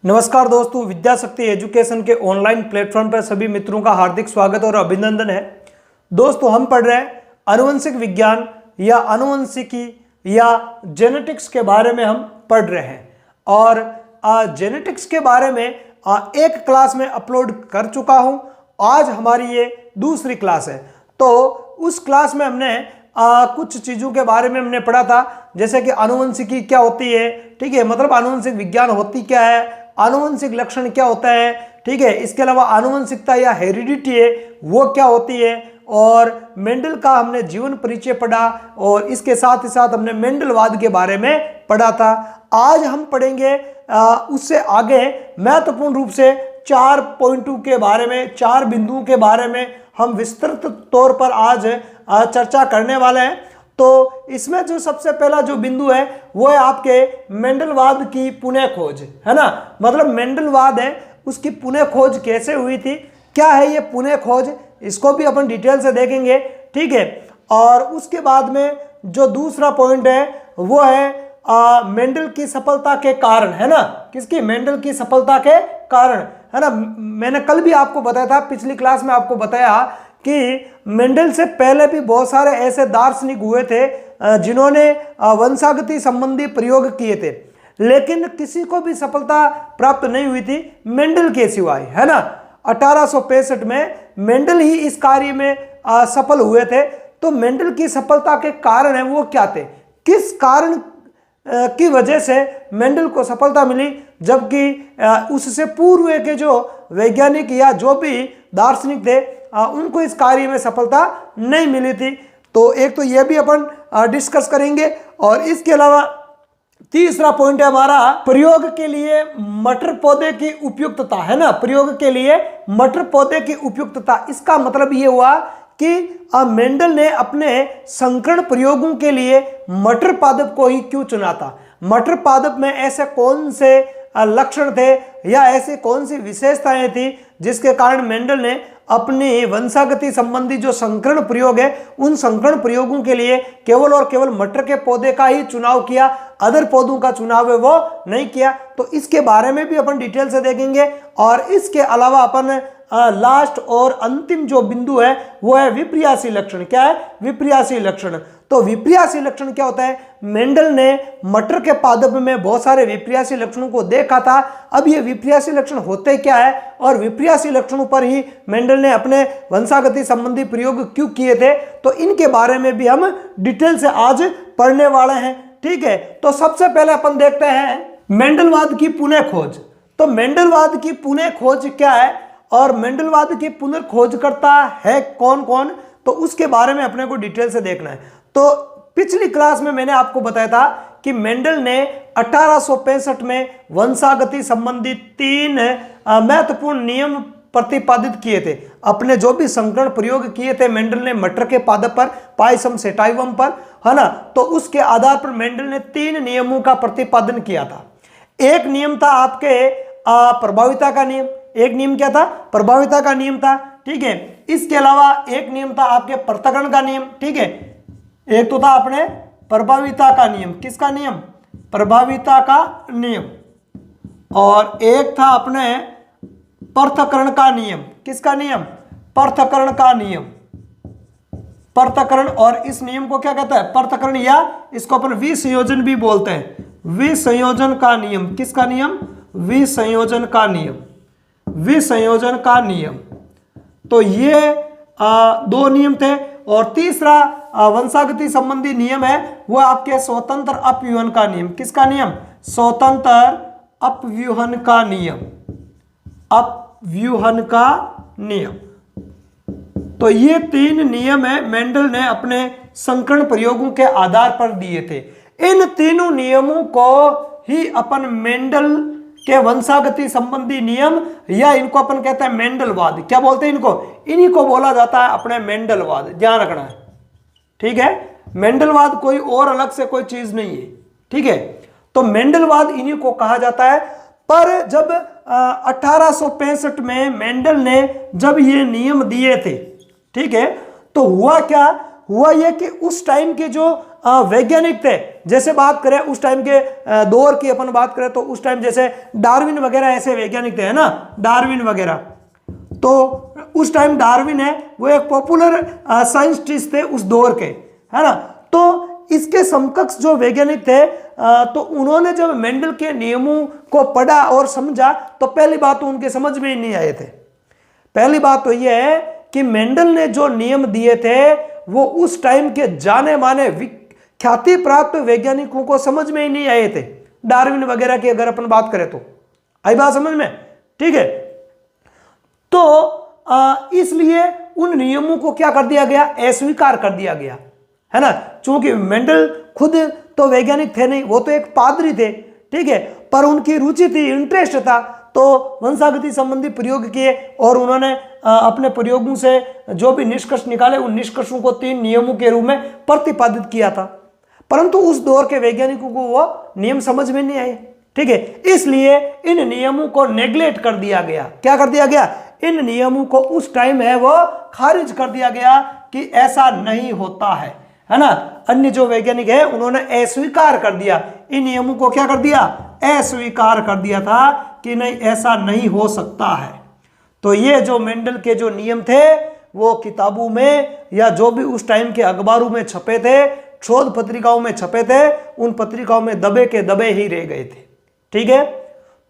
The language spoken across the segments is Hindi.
नमस्कार दोस्तों, विद्या शक्ति एजुकेशन के ऑनलाइन प्लेटफॉर्म पर सभी मित्रों का हार्दिक स्वागत और अभिनंदन है। दोस्तों, हम पढ़ रहे हैं आनुवंशिक विज्ञान या आनुवंशिकी या जेनेटिक्स के बारे में हम पढ़ रहे हैं। और जेनेटिक्स के बारे में एक क्लास में अपलोड कर चुका हूं। आज हमारी ये दूसरी क्लास है। तो उस क्लास में हमने कुछ चीज़ों के बारे में हमने पढ़ा था, जैसे कि आनुवंशिकी क्या होती है, ठीक है, मतलब आनुवंशिक विज्ञान होती क्या है, आनुवंशिक लक्षण क्या होता है, ठीक है, इसके अलावा आनुवंशिकता या हेरिडिटी है वो क्या होती है, और मेंडल का हमने जीवन परिचय पढ़ा, और इसके साथ ही साथ हमने मेंडलवाद के बारे में पढ़ा था। आज हम पढ़ेंगे उससे आगे महत्वपूर्ण रूप से 4 पॉइंटों के बारे में, 4 बिंदुओं के बारे में हम विस्तृत तौर पर आज चर्चा करने वाले हैं। तो इसमें जो सबसे पहला जो बिंदु है वो है आपके मेंडलवाद की पुनः खोज, है ना। मतलब मेंडलवाद है, उसकी पुनः खोज कैसे हुई थी, क्या है ये पुनः खोज, इसको भी अपन डिटेल से देखेंगे, ठीक है। और उसके बाद में जो दूसरा पॉइंट है वो है मेंडल की सफलता के कारण, है ना। किसकी? मेंडल की सफलता के कारण, है ना। मैंने कल भी आपको बताया था, पिछली क्लास में आपको बताया कि मेंडल से पहले भी बहुत सारे ऐसे दार्शनिक हुए थे जिन्होंने वंशागति संबंधी प्रयोग किए थे, लेकिन किसी को भी सफलता प्राप्त नहीं हुई थी मेंडल के सिवाय, है ना। 1865 में मेंडल ही इस कार्य में सफल हुए थे। तो मेंडल की सफलता के कारण है वो क्या थे, किस कारण की वजह से मेंडल को सफलता मिली, जबकि उससे पूर्व के जो वैज्ञानिक या जो भी दार्शनिक थे उनको इस कार्य में सफलता नहीं मिली थी। तो एक तो यह भी अपन डिस्कस करेंगे। और इसके अलावा तीसरा पॉइंट है हमारा प्रयोग के लिए मटर पौधे की उपयुक्तता, है ना। प्रयोग के लिए मटर पौधे की उपयुक्तता, इसका मतलब ये हुआ कि मेंडल ने अपने संकरण प्रयोगों के लिए मटर पादप को ही क्यों चुना था। मटर पादप में ऐसे कौन से लक्षण थे या ऐसी कौन सी विशेषताएं थी जिसके कारण मेंडल ने अपनी वंशागति संबंधी जो संकरण प्रयोग है उन संकरण प्रयोगों के लिए केवल और केवल मटर के पौधे का ही चुनाव किया, अदर पौधों का चुनाव है वो नहीं किया। तो इसके बारे में भी अपन डिटेल से देखेंगे। और इसके अलावा अपन लास्ट और अंतिम जो बिंदु है वो है विपर्यासी लक्षण। क्या है? विपर्यासी लक्षण। तो विपर्यासी लक्षण क्या होता है? मेंडल ने मटर के पादप में बहुत सारे विपर्यासी लक्षणों को देखा था। अब ये विपर्यासी लक्षण होते क्या है और विपर्यासी लक्षणों पर ही मेंडल ने अपने वंशागति संबंधी प्रयोग क्यों किए थे, तो इनके बारे में भी हम डिटेल से आज पढ़ने वाले हैं, ठीक है। तो सबसे पहले अपन देखते हैं मेंडलवाद की पुनः खोज। तो मेंडलवाद की पुनः खोज क्या है और मेंडलवाद की पुनर्खोजकर्ता है कौन कौन, तो उसके बारे में अपने को डिटेल से देखना है। तो पिछली क्लास में मैंने आपको बताया था कि मेंडल ने 1865 में वंशागति संबंधी 3 महत्वपूर्ण नियम प्रतिपादित किए थे। अपने जो भी संकरण प्रयोग किए थे मेंडल ने मटर के पादप पर, पायसम सेटाइवम पर, है ना। तो उसके आधार पर मेंडल ने 3 नियमों का प्रतिपादन किया था। एक नियम था आपके प्रभाविता का नियम। एक नियम क्या था? प्रभाविता का नियम था, ठीक है। इसके अलावा एक नियम था आपके पृथक्करण का नियम, ठीक है। एक तो था अपने प्रभाविता का नियम। किसका नियम? प्रभाविता का नियम। और एक था अपने पृथक्करण का नियम। किसका नियम? पृथक्करण का नियम। पृथक्करण, और इस नियम को क्या कहता है? पृथक्करण, या इसको अपन विसंयोजन भी बोलते हैं। विसंयोजन का नियम। किसका नियम? विसंयोजन का नियम। विसंयोजन का नियम। तो ये 2 नियम थे। और तीसरा वंशागति संबंधी नियम है वो आपके स्वतंत्र अपव्यूहन का नियम। किसका नियम? स्वतंत्र अपव्यूहन का नियम। अपव्यूहन का नियम। तो ये 3 नियम है मेंडल ने अपने संकरण प्रयोगों के आधार पर दिए थे। इन तीनों नियमों को ही अपन मेंडल के वंशागति संबंधी नियम, या इनको अपन कहते हैं मेंडलवाद। क्या बोलते हैं इनको? इन्हीं को बोला जाता है अपने मेंडलवाद। ध्यान रखना है, ठीक है। मेंडलवाद कोई और अलग से कोई चीज नहीं है, ठीक है। तो मेंडलवाद इन्हीं को कहा जाता है। पर जब 1865 में मेंडल ने जब ये नियम दिए थे, ठीक है, तो हुआ क्या? हुआ ये कि उस टाइम के जो वैज्ञानिक थे, जैसे बात करें उस टाइम के दौर की अपन बात करें तो उस टाइम जैसे डार्विन वगैरह ऐसे वैज्ञानिक थे, है ना, डार्विन वगैरह। तो उस टाइम डार्विन है वो एक पॉपुलर साइंटिस्ट थे उस दौर के, है ना। तो इसके समकक्ष जो वैज्ञानिक थे तो उन्होंने जब मेंडल के नियमों को पढ़ा और समझा तो पहली बात तो उनके समझ में ही नहीं आए थे। पहली बात तो यह है कि मेंडल ने जो नियम दिए थे वो उस टाइम के जाने माने ख्याति प्राप्त वैज्ञानिकों को समझ में ही नहीं आए थे। डार्विन वगैरह की अगर अपन बात करें तो आई बात समझ में, ठीक है। तो इसलिए उन नियमों को क्या कर दिया गया, अस्वीकार कर दिया गया, है ना। चूंकि मेंडल खुद तो वैज्ञानिक थे नहीं, वो तो एक पादरी थे, ठीक है, पर उनकी रुचि थी, इंटरेस्ट था, तो वंशागति संबंधी प्रयोग किए और उन्होंने अपने प्रयोगों से जो भी निष्कर्ष निकाले उन निष्कर्षों को 3 नियमों के रूप में प्रतिपादित किया था। परंतु उस दौर के वैज्ञानिकों को वो नियम समझ में नहीं आए, ठीक है, इसलिए इन नियमों को नेग्लेक्ट कर दिया गया। क्या कर दिया गया, इन नियमों को उस टाइम है वो खारिज कर दिया गया कि ऐसा नहीं होता है ना। अन्य जो वैज्ञानिक है उन्होंने अस्वीकार कर दिया, इन नियमों को क्या कर दिया, अस्वीकार कर दिया था कि नहीं ऐसा नहीं हो सकता है। तो ये जो मेंडल के जो नियम थे वो किताबों में या जो भी उस टाइम के अखबारों में छपे थे, शोध पत्रिकाओं में छपे थे, उन पत्रिकाओं में दबे के दबे ही रह गए थे, ठीक है।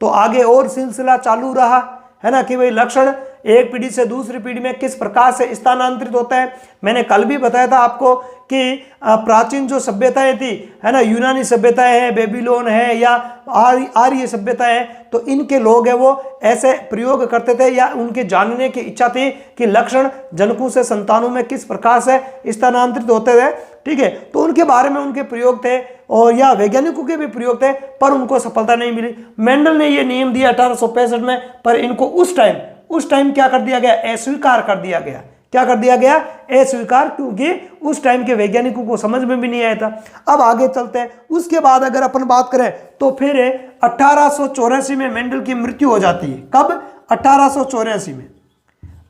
तो आगे और सिलसिला चालू रहा, है ना, कि भाई लक्षण एक पीढ़ी से दूसरी पीढ़ी में किस प्रकार से स्थानांतरित होता है। मैंने कल भी बताया था आपको कि प्राचीन जो सभ्यताएं थी, है ना, यूनानी सभ्यताएं हैं, बेबीलोन है या आर्य सभ्यताएं हैं, तो इनके लोग हैं वो ऐसे प्रयोग करते थे या उनके जानने की इच्छा थी कि लक्षण जनकों से संतानों में किस प्रकार से स्थानांतरित होते थे, ठीक है। तो उनके बारे में उनके प्रयोग थे और या वैज्ञानिकों के भी प्रयोग थे, पर उनको सफलता नहीं मिली। मेंडल ने ये नियम दिया 1865 में, पर इनको उस टाइम क्या कर दिया गया, अस्वीकार कर दिया गया। क्या कर दिया गया, अस्वीकार, क्योंकि उस टाइम के वैज्ञानिकों को समझ में भी नहीं आया था। अब आगे चलते हैं। उसके बाद अगर अपन बात करें तो फिर 1884 में मेंडल की मृत्यु हो जाती है। कब, 1884 में।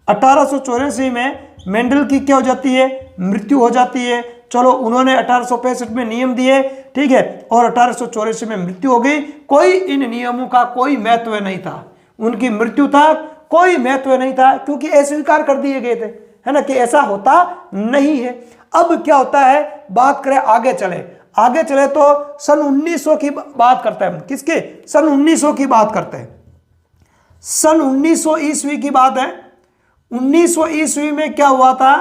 1884 में मेंडल की क्या हो जाती है, मृत्यु हो जाती है। चलो, उन्होंने 1865 में नियम दिए, ठीक है, और 1884 में मृत्यु हो गई। कोई इन नियमों का कोई महत्व नहीं था, उनकी मृत्यु तक कोई महत्व नहीं था, क्योंकि अस्वीकार कर दिए गए थे, है ना, कि ऐसा होता नहीं है। अब क्या होता है, बात करें आगे चले तो सन 1900 की बात करते हैं। किसके, सन 1900 की बात करते हैं। सन 1900 ईस्वी की बात है। 1900 ईस्वी में क्या हुआ था,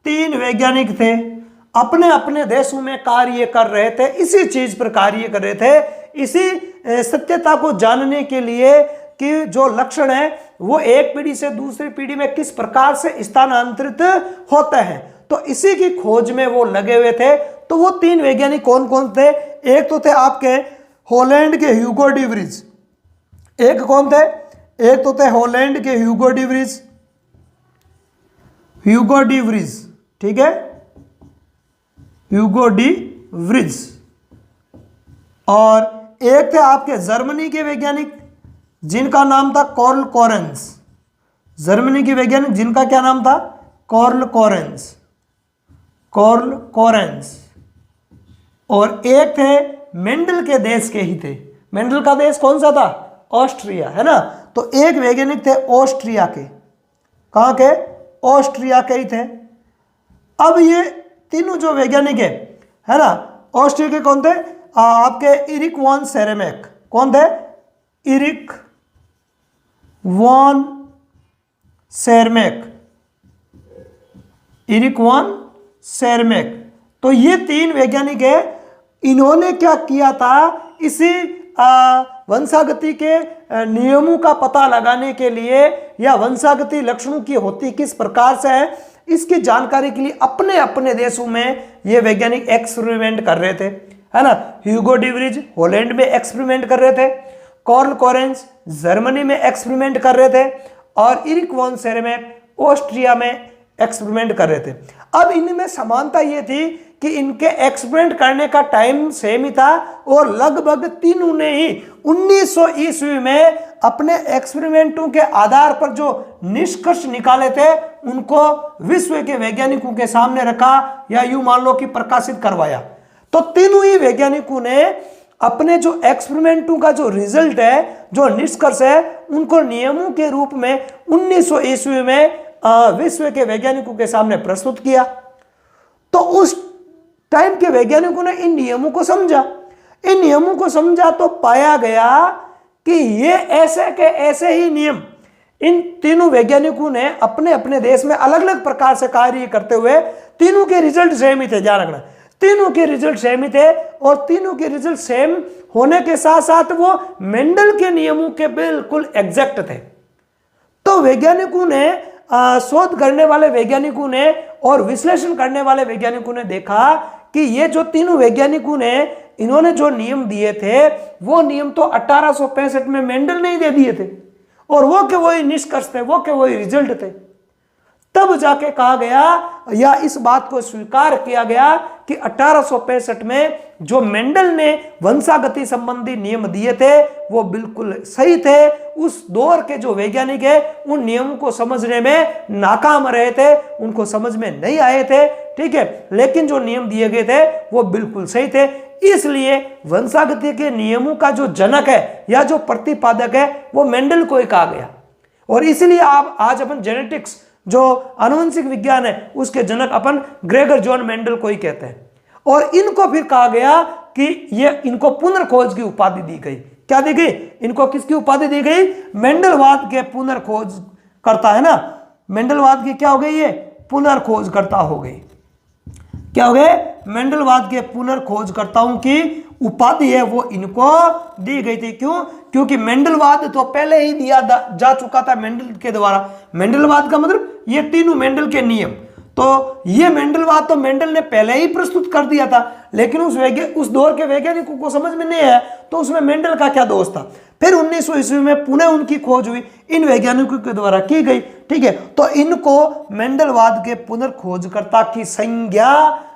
3 वैज्ञानिक थे, अपने अपने देशों में कार्य कर रहे थे, इसी चीज पर कार्य कर रहे थे, इसी सत्यता को जानने के लिए कि जो लक्षण है वो एक पीढ़ी से दूसरी पीढ़ी में किस प्रकार से स्थानांतरित होते हैं, तो इसी की खोज में वो लगे हुए थे। तो वो 3 वैज्ञानिक कौन कौन थे, एक तो थे आपके हॉलैंड के ह्यूगो डी व्रीज, एक कौन थे, एक तो थे हॉलैंड के ह्यूगो डी व्रीज, ठीक है, ह्यूगो डी व्रीज, और एक थे आपके जर्मनी के वैज्ञानिक जिनका नाम था कार्ल कोरेंस। जर्मनी के वैज्ञानिक जिनका क्या नाम था, कार्ल कोरेंस। और एक थे मेंडल के देश के ही थे। मेंडल का देश कौन सा था, ऑस्ट्रिया, है ना। तो एक वैज्ञानिक थे ऑस्ट्रिया के, कहाँ के, ऑस्ट्रिया के ही थे। अब ये तीनों जो वैज्ञानिक है ना, ऑस्ट्रिया के कौन थे, आपके इरिक वॉन सेरेमेक। कौन थे, इरिक वॉन सेरमेक। तो ये 3 वैज्ञानिक है। इन्होंने क्या किया था, इसी वंशागति के नियमों का पता लगाने के लिए या वंशागति लक्षणों की होती किस प्रकार से है, इसकी जानकारी के लिए अपने अपने देशों में ये वैज्ञानिक एक्सपेरिमेंट कर रहे थे, है ना। ह्यूगो डी व्रीज हॉलैंड में एक्सपेरिमेंट कर रहे थे, कार्ल कोरेंस जर्मनी में एक्सपेरिमेंट कर रहे थे, और इरिक वॉन सेरेमेक ऑस्ट्रिया में एक्सपेरिमेंट कर रहे थे। अब इनमें समानता ये थी कि इनके एक्सपेरिमेंट करने का टाइम सेम ही था, और लगभग तीनों ने ही 1900 ईस्वी में अपने एक्सपेरिमेंटों के आधार पर जो निष्कर्ष निकाले थे उनको विश्व के वैज्ञानिकों के सामने रखा, या यूं मान लो कि प्रकाशित करवाया। तो तीनों ही वैज्ञानिकों ने अपने जो एक्सपेरिमेंटों का जो रिजल्ट है, जो निष्कर्ष है, उनको नियमों के रूप में 1900 ईस्वी में विश्व के वैज्ञानिकों के सामने प्रस्तुत किया। तो उस टाइम के वैज्ञानिकों ने इन नियमों को समझा। इन नियमों को समझा तो पाया गया कि ये ऐसे के ऐसे ही नियम इन तीनों वैज्ञानिकों ने अपने अपने देश में अलग अलग प्रकार से कार्य करते हुए तीनों के रिजल्ट सेम ही थे। ध्यान रखना, तीनों के रिजल्ट सेम ही थे और तीनों के रिजल्ट सेम होने के साथ साथ वो मेंडल के नियमों के बिल्कुल एग्जैक्ट थे। तो वैज्ञानिकों ने शोध करने वाले वैज्ञानिकों ने और विश्लेषण करने वाले वैज्ञानिकों ने देखा कि ये जो तीनों वैज्ञानिकों ने इन्होंने जो नियम दिए थे वो नियम तो 1865 में मेंडल ने ही दे दिए थे और वो के वही निष्कर्ष थे, वो के वही रिजल्ट थे। तब जाके कहा गया या इस बात को स्वीकार किया गया कि 1865 में जो मेंडल ने वंशागति संबंधी नियम दिए थे वो बिल्कुल सही थे। उस दौर के जो वैज्ञानिक है उन नियमों को समझने में नाकाम रहे थे, उनको समझ में नहीं आए थे, ठीक है, लेकिन जो नियम दिए गए थे वो बिल्कुल सही थे। इसलिए वंशागति के नियमों का जो जनक है या जो प्रतिपादक है वो मेंडल को ही कहा गया। और इसलिए आप आज अपन जेनेटिक्स जो आनुवंशिक विज्ञान है उसके जनक अपन ग्रेगर जॉन मेंडल को ही कहते हैं। और इनको फिर कहा गया कि ये इनको पुनर्खोज की उपाधि दी गई। क्या दी गई? इनको किसकी उपाधि दी गई? मेंडलवाद के पुनर्खोज करता है ना, मेंडलवाद की क्या हो गई? ये पुनर्खोज करता हो गई। क्या हो गए? मेंडलवाद के पुनर्खोजकर्ताओं की उपाधि है वो इनको दी गई थी। क्यों? क्योंकि मेंडलवाद तो पहले ही दिया जा चुका था मेंडल के द्वारा। मेंडलवाद का मतलब ये तीनों मेंडल के नियम, तो ये मेंडलवाद तो मेंडल ने पहले ही प्रस्तुत कर दिया था, लेकिन उस दौर के वैज्ञानिकों को समझ में नहीं आया तो उसमें मेंडल का क्या दोष था। फिर 1900 ईस्वी में पुनः उनकी खोज हुई, इन वैज्ञानिकों के द्वारा की गई, ठीक है। तो इनको मेंडलवाद के पुनर्खोजकर्ता की संज्ञा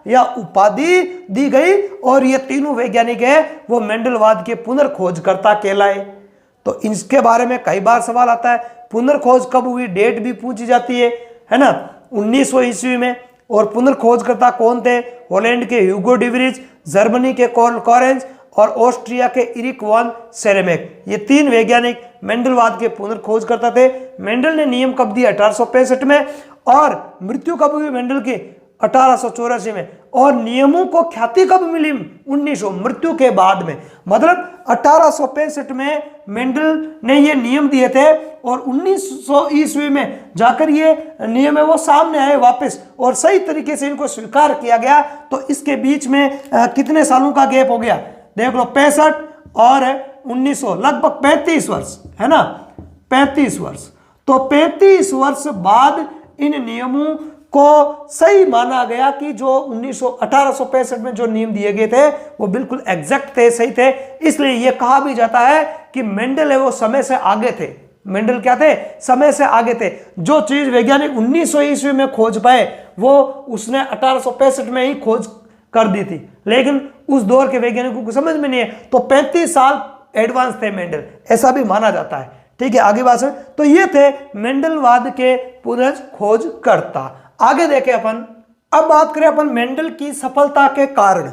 या उपाधि दी गई और ये तीनों वैज्ञानिक है वो मेंडलवाद के पुनर्खोजकर्ता कहलाए। तो इसके बारे में कई बार सवाल आता है, पुनर्खोज कब हुई, डेट भी पूछी जाती है ना, 1900 ईस्वी में। और पुनर्खोजकर्ता कौन थे? हॉलैंड के ह्यूगो डिवरीज, जर्मनी के कार्ल कॉरेंज और ऑस्ट्रिया के इरिक वॉन सेरेमेक। ये तीन वैज्ञानिक मेंडलवाद के पुनर्खोजकर्ता थे। मेंडल ने नियम कब दिया? 1865 में। और मृत्यु कब हुई मेंडल की? 1884 में। और नियमों को ख्याति कब मिली? 1900, मृत्यु के बाद में। मतलब 1865 में मेंडल ने ये नियम दिए थे और 1900 ईस्वी में जाकर ये नियम है वो सामने आए वापस और सही तरीके से इनको स्वीकार किया गया। तो इसके बीच में कितने सालों का गैप हो गया? देख लो, 65 और 1900, लगभग 35 वर्ष, है ना, 35 वर्ष। तो 35 वर्ष बाद इन नियमों को सही माना गया कि जो 1865 में जो नियम दिए गए थे वो बिल्कुल एग्जैक्ट थे, सही थे। इसलिए ये कहा भी जाता है कि मेंडल है वो समय से आगे थे। मेंडल क्या थे? समय से आगे थे। जो चीज वैज्ञानिक 1900 ईस्वी में खोज पाए वो उसने 1865 में ही खोज कर दी थी, लेकिन उस दौर के वैज्ञानिकों को समझ में नहीं है, तो 35 साल एडवांस थे मेंडल, ऐसा भी माना जाता है, ठीक है। आगे बात है, तो ये थे मेंडलवाद के पुनर्खोजकर्ता। आगे देखें अपन, अब बात करें अपन मेंडल की सफलता के कारण।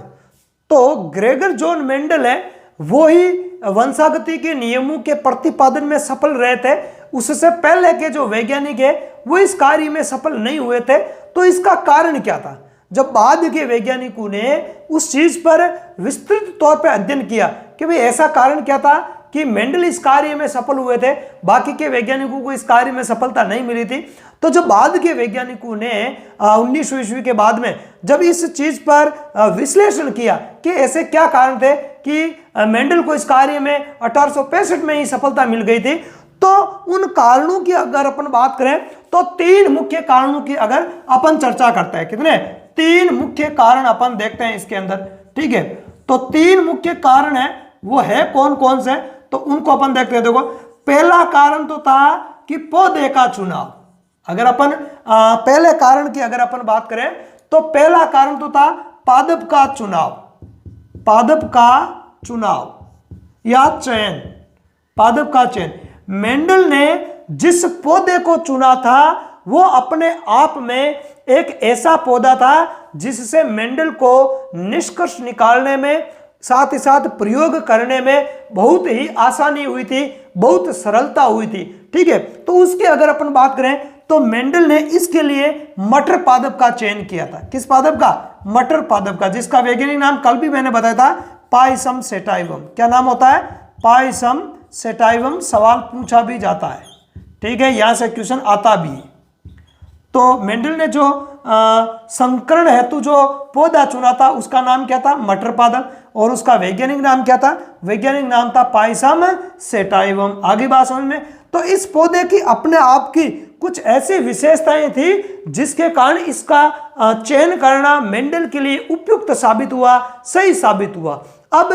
तो ग्रेगर जॉन मेंडल है वो ही वंशागति के नियमों के प्रतिपादन में सफल रहे थे। उससे पहले के जो वैज्ञानिक है वो इस कार्य में सफल नहीं हुए थे। तो इसका कारण क्या था? जब बाद के वैज्ञानिकों ने उस चीज पर विस्तृत तौर पर अध्ययन किया कि भाई ऐसा कारण क्या था कि मेंडल इस कार्य में सफल हुए थे, बाकी के वैज्ञानिकों को इस कार्य में सफलता नहीं मिली थी। तो जब बाद के वैज्ञानिकों ने 1900 ईस्वी के बाद में जब इस चीज पर विश्लेषण किया कि ऐसे क्या कारण थे कि मेंडल को इस कार्य में 1865 में ही सफलता मिल गई थी, तो उन कारणों की अगर अपन बात करें तो 3 मुख्य कारणों की अगर अपन चर्चा करते हैं, कितने? 3 मुख्य कारण अपन देखते हैं इसके अंदर, ठीक है। तो 3 मुख्य कारण है, वो है कौन कौन से, तो उनको अपन देखते हैं। देखो, पहला कारण तो था कि पौधे का चुनाव। अगर अपन पहले कारण की अगर अपन बात करें तो पहला कारण तो था पादप का चुनाव, पादप का चुनाव या चयन, पादप का चयन। मेंडल ने जिस पौधे को चुना था वो अपने आप में एक ऐसा पौधा था जिससे मेंडल को निष्कर्ष निकालने में, साथ ही साथ प्रयोग करने में बहुत ही आसानी हुई थी, बहुत सरलता हुई थी। ठीक है, तो उसकी अगर अपन बात करें तो मेंडल ने इसके लिए मटर पादप का चयन किया था। किस पादप का? मटर पादप का, जिसका वैज्ञानिक नाम कल भी मैंने बताया था, पायसम सेटाइवम। क्या नाम होता है? पायसम सेटाइवम। सवाल पूछा भी जाता है, ठीक है, यहां से क्वेश्चन आता भी है। तो मेंडल ने जो संकरण हेतु जो पौधा चुना था उसका नाम क्या था? मटर पादप। और उसका वैज्ञानिक नाम क्या था? वैज्ञानिक नाम था पायसम सेटाइवम। आगे बात समझ में? तो इस पौधे की अपने आप की कुछ ऐसी विशेषताएं थी जिसके कारण इसका चयन करना मेंडल के लिए उपयुक्त साबित हुआ, सही साबित हुआ। अब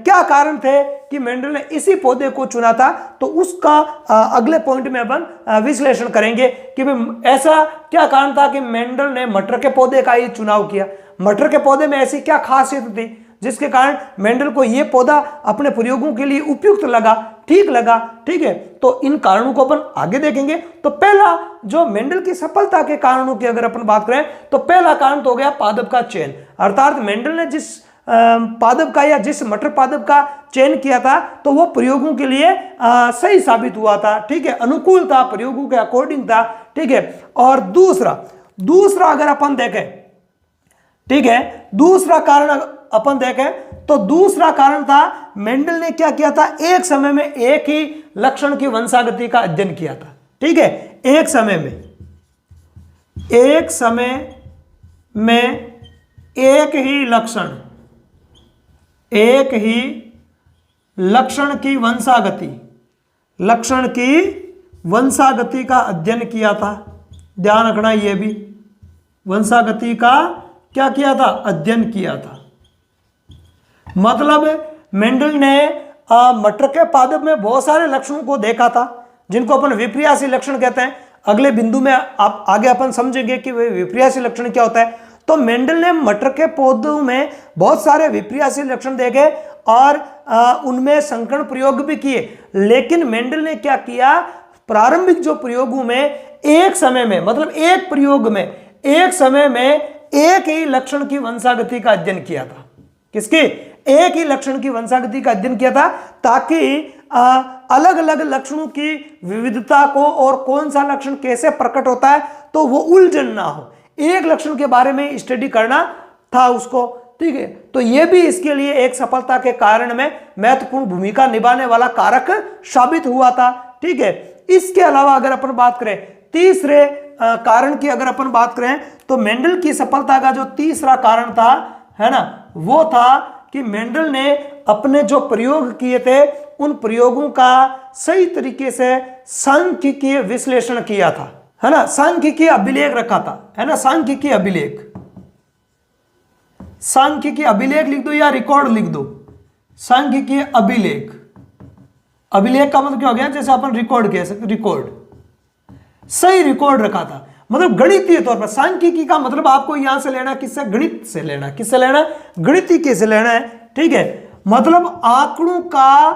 क्या कारण थे कि मेंडल ने इसी पौधे को चुना था, तो उसका अगले पॉइंट में अपन विश्लेषण करेंगे कि ऐसा क्या कारण था कि मेंडल ने मटर के पौधे का ही चुनाव किया। मटर के पौधे में ऐसी क्या खासियत थी जिसके कारण मेंडल को यह पौधा अपने प्रयोगों के लिए उपयुक्त लगा, ठीक लगा। ठीक है, तो इन कारणों को अपन आगे देखेंगे। तो पहला जो मेंडल की सफलता के कारणों की अगर अपन बात करें तो पहला कारण तो हो गया पादप का चयन, अर्थात मेंडल ने जिस पादप का या जिस मटर पादप का चयन किया था तो वो प्रयोगों के लिए सही साबित हुआ था। ठीक है, अनुकूल था, प्रयोगों के अकॉर्डिंग था। ठीक है, और दूसरा अगर अपन देखें, ठीक है, दूसरा कारण अपन देखें तो दूसरा कारण था मेंडल ने क्या किया था? एक समय में एक ही लक्षण की वंशागति का अध्ययन किया था। ठीक है, एक समय में एक ही लक्षण की वंशागति का अध्ययन किया था। ध्यान रखना, यह भी वंशागति का क्या किया था? अध्ययन किया था। मतलब मेंडल ने मटर के पादप में बहुत सारे लक्षणों को देखा था जिनको अपन विपर्यासी लक्षण कहते हैं। अगले बिंदु में आप आगे अपन समझेंगे कि वे विपर्यासी लक्षण क्या होता है। तो मेंडल ने मटर के पौधों में बहुत सारे विपर्यासी लक्षण देखे और उनमें संकरण प्रयोग भी किए, लेकिन मेंडल ने क्या किया? प्रारंभिक जो प्रयोगों में एक समय में, मतलब एक प्रयोग में एक समय में एक ही लक्षण की वंशागति का अध्ययन किया था। किसकी? एक ही लक्षण की वंशागति का अध्ययन किया था, ताकि अलग अलग लक्षणों की विविधता को और कौन सा लक्षण कैसे प्रकट होता है तो वो उलझन ना हो, एक लक्षण के बारे में स्टडी करना था उसको। ठीक है, तो ये भी इसके लिए एक सफलता के कारण में महत्वपूर्ण भूमिका निभाने वाला कारक साबित हुआ था। ठीक है, इसके अलावा अगर अपन बात करें तीसरे कारण की, अगर अपन बात करें तो मेंडल की सफलता का जो तीसरा कारण था, है ना, वो था कि मेंडल ने अपने जो प्रयोग किए थे उन प्रयोगों का सही तरीके से सांख्यिकीय विश्लेषण किया था, है ना, सांख्यिकीय अभिलेख रखा था, है ना, सांख्यिकीय अभिलेख लिख दो या रिकॉर्ड लिख दो। सांख्यिकीय अभिलेख का मतलब क्या हो गया? जैसे अपन रिकॉर्ड कह सकते, रिकॉर्ड, सही रिकॉर्ड रखा था। मतलब गणितीय तौर पर सांख्यिकी का मतलब आपको यहां से लेना, किससे? गणित से लेना। किससे लेना? गणितीय से लेना है। ठीक है, मतलब आंकड़ों का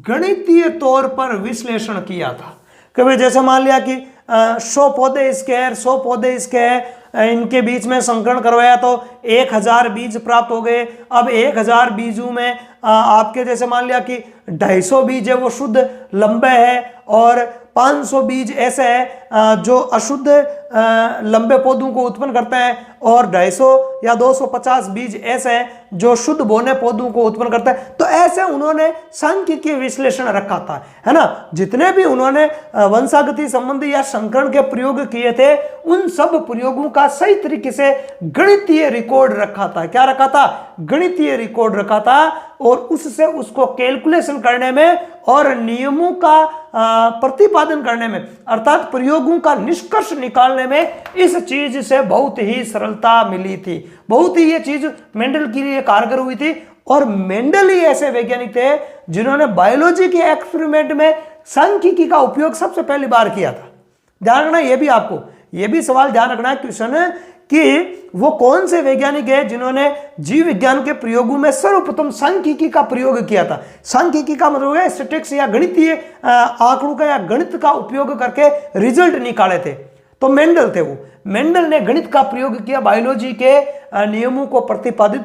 गणितीय तौर पर विश्लेषण किया था। कभी जैसे मान लिया कि 100 पौधे इसके हैं, 100 पौधे इसके हैं, इनके बीच में संकरण करवाया तो 1000 बीज प्राप्त हो गए। अब 1000 बीजों में आपके जैसे मान लिया कि 250 बीज है वो शुद्ध लंबे है और 500 बीज ऐसे है जो अशुद्ध लंबे पौधों को उत्पन्न करते हैं और 250 या 250 बीज ऐसे हैं जो शुद्ध बौने पौधों को उत्पन्न करते हैं। तो ऐसे उन्होंने सांख्यिकीय विश्लेषण रखा था, है ना। जितने भी उन्होंने वंशागति संबंधी या संकरण के प्रयोग किए थे उन सब प्रयोगों का सही तरीके से गणितीय रिकॉर्ड रखा था। क्या रखा था? गणितीय रिकॉर्ड रखा था और उससे उसको कैलकुलेशन करने में और नियमों का प्रतिपादन करने में, अर्थात प्रयोगों का निष्कर्ष निकालने में इस चीज से बहुत ही सरलता मिली थी। बहुत ही ये चीज मेंडल के लिए कारगर हुई थी और मेंडल ही ऐसे वैज्ञानिक थे जिन्होंने बायोलॉजी के एक्सपेरिमेंट में सांख्यिकी का उपयोग सबसे पहली बार किया था। ध्यान रखना, ये भी आपको ये भी सवाल ध्यान रखना है क्वेश्चन कि वो कौन से वैज्ञानिक है जिन्होंने जीव विज्ञान के प्रयोगों में सर्वप्रथम सांख्यिकी का प्रयोग किया था। सांख्यिकी का मतलब है स्टैटिस्टिक्स या गणितीय आंकड़ों का या गणित का उपयोग करके रिजल्ट निकाले थे। तो मेंडल थे वो। मेंडल ने गणित का प्रयोग किया बायोलॉजी के नियमों को प्रतिपादित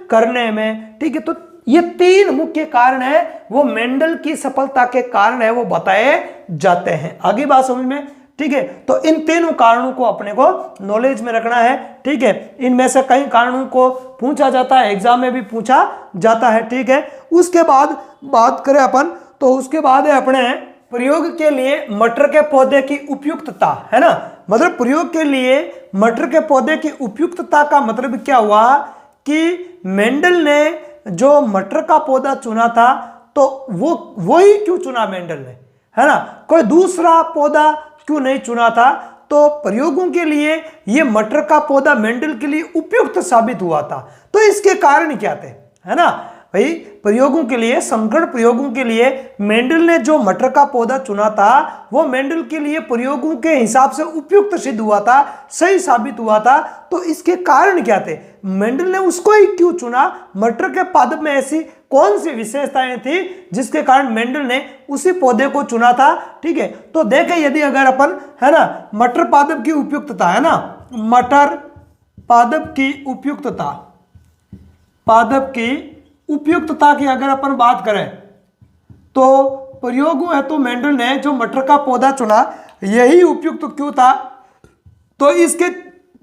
करने में, ठीक है। तो ये 3 मुख्य कारण है वो मेंडल की सफलता के कारण है वो बताए जाते हैं। आगे बात समझ में, ठीक है। तो इन तीनों कारणों को अपने को नॉलेज में रखना है, ठीक है। इनमें से कई कारणों को पूछा जाता है, एग्जाम में भी पूछा जाता है, ठीक है। उसके बाद बात करें अपन, तो उसके बाद है अपने प्रयोग के लिए मटर के पौधे की उपयुक्तता, है ना। मतलब प्रयोग के लिए मटर के पौधे की उपयुक्तता का मतलब क्या हुआ कि मेंडल ने जो मटर का पौधा चुना था तो वो ही क्यों चुना मेंडल ने, है ना, कोई दूसरा पौधा क्यों नहीं चुना था। तो प्रयोगों के लिए ये मटर का पौधा मेंडल के लिए उपयुक्त साबित हुआ था। तो इसके कारण क्या थे, है ना भाई, प्रयोगों के लिए, संकरण प्रयोगों के लिए मेंडल ने जो मटर का पौधा चुना था वो मेंडल के लिए प्रयोगों के हिसाब से उपयुक्त सिद्ध हुआ था, सही साबित हुआ था। तो इसके कारण क्या थे, मेंडल ने उसको ही क्यों चुना, मटर के पादप में ऐसी कौन सी विशेषताएं थी जिसके कारण मेंडल ने उसी पौधे को चुना था, ठीक है। तो देखें यदि अगर अपन, है ना, मटर पादप की उपयुक्तता, है ना, मटर पादप की उपयुक्तता, पादप की उपयुक्तता की अगर अपन बात करें तो प्रयोगों है तो मेंडल ने जो मटर का पौधा चुना यही उपयुक्त क्यों था। तो इसके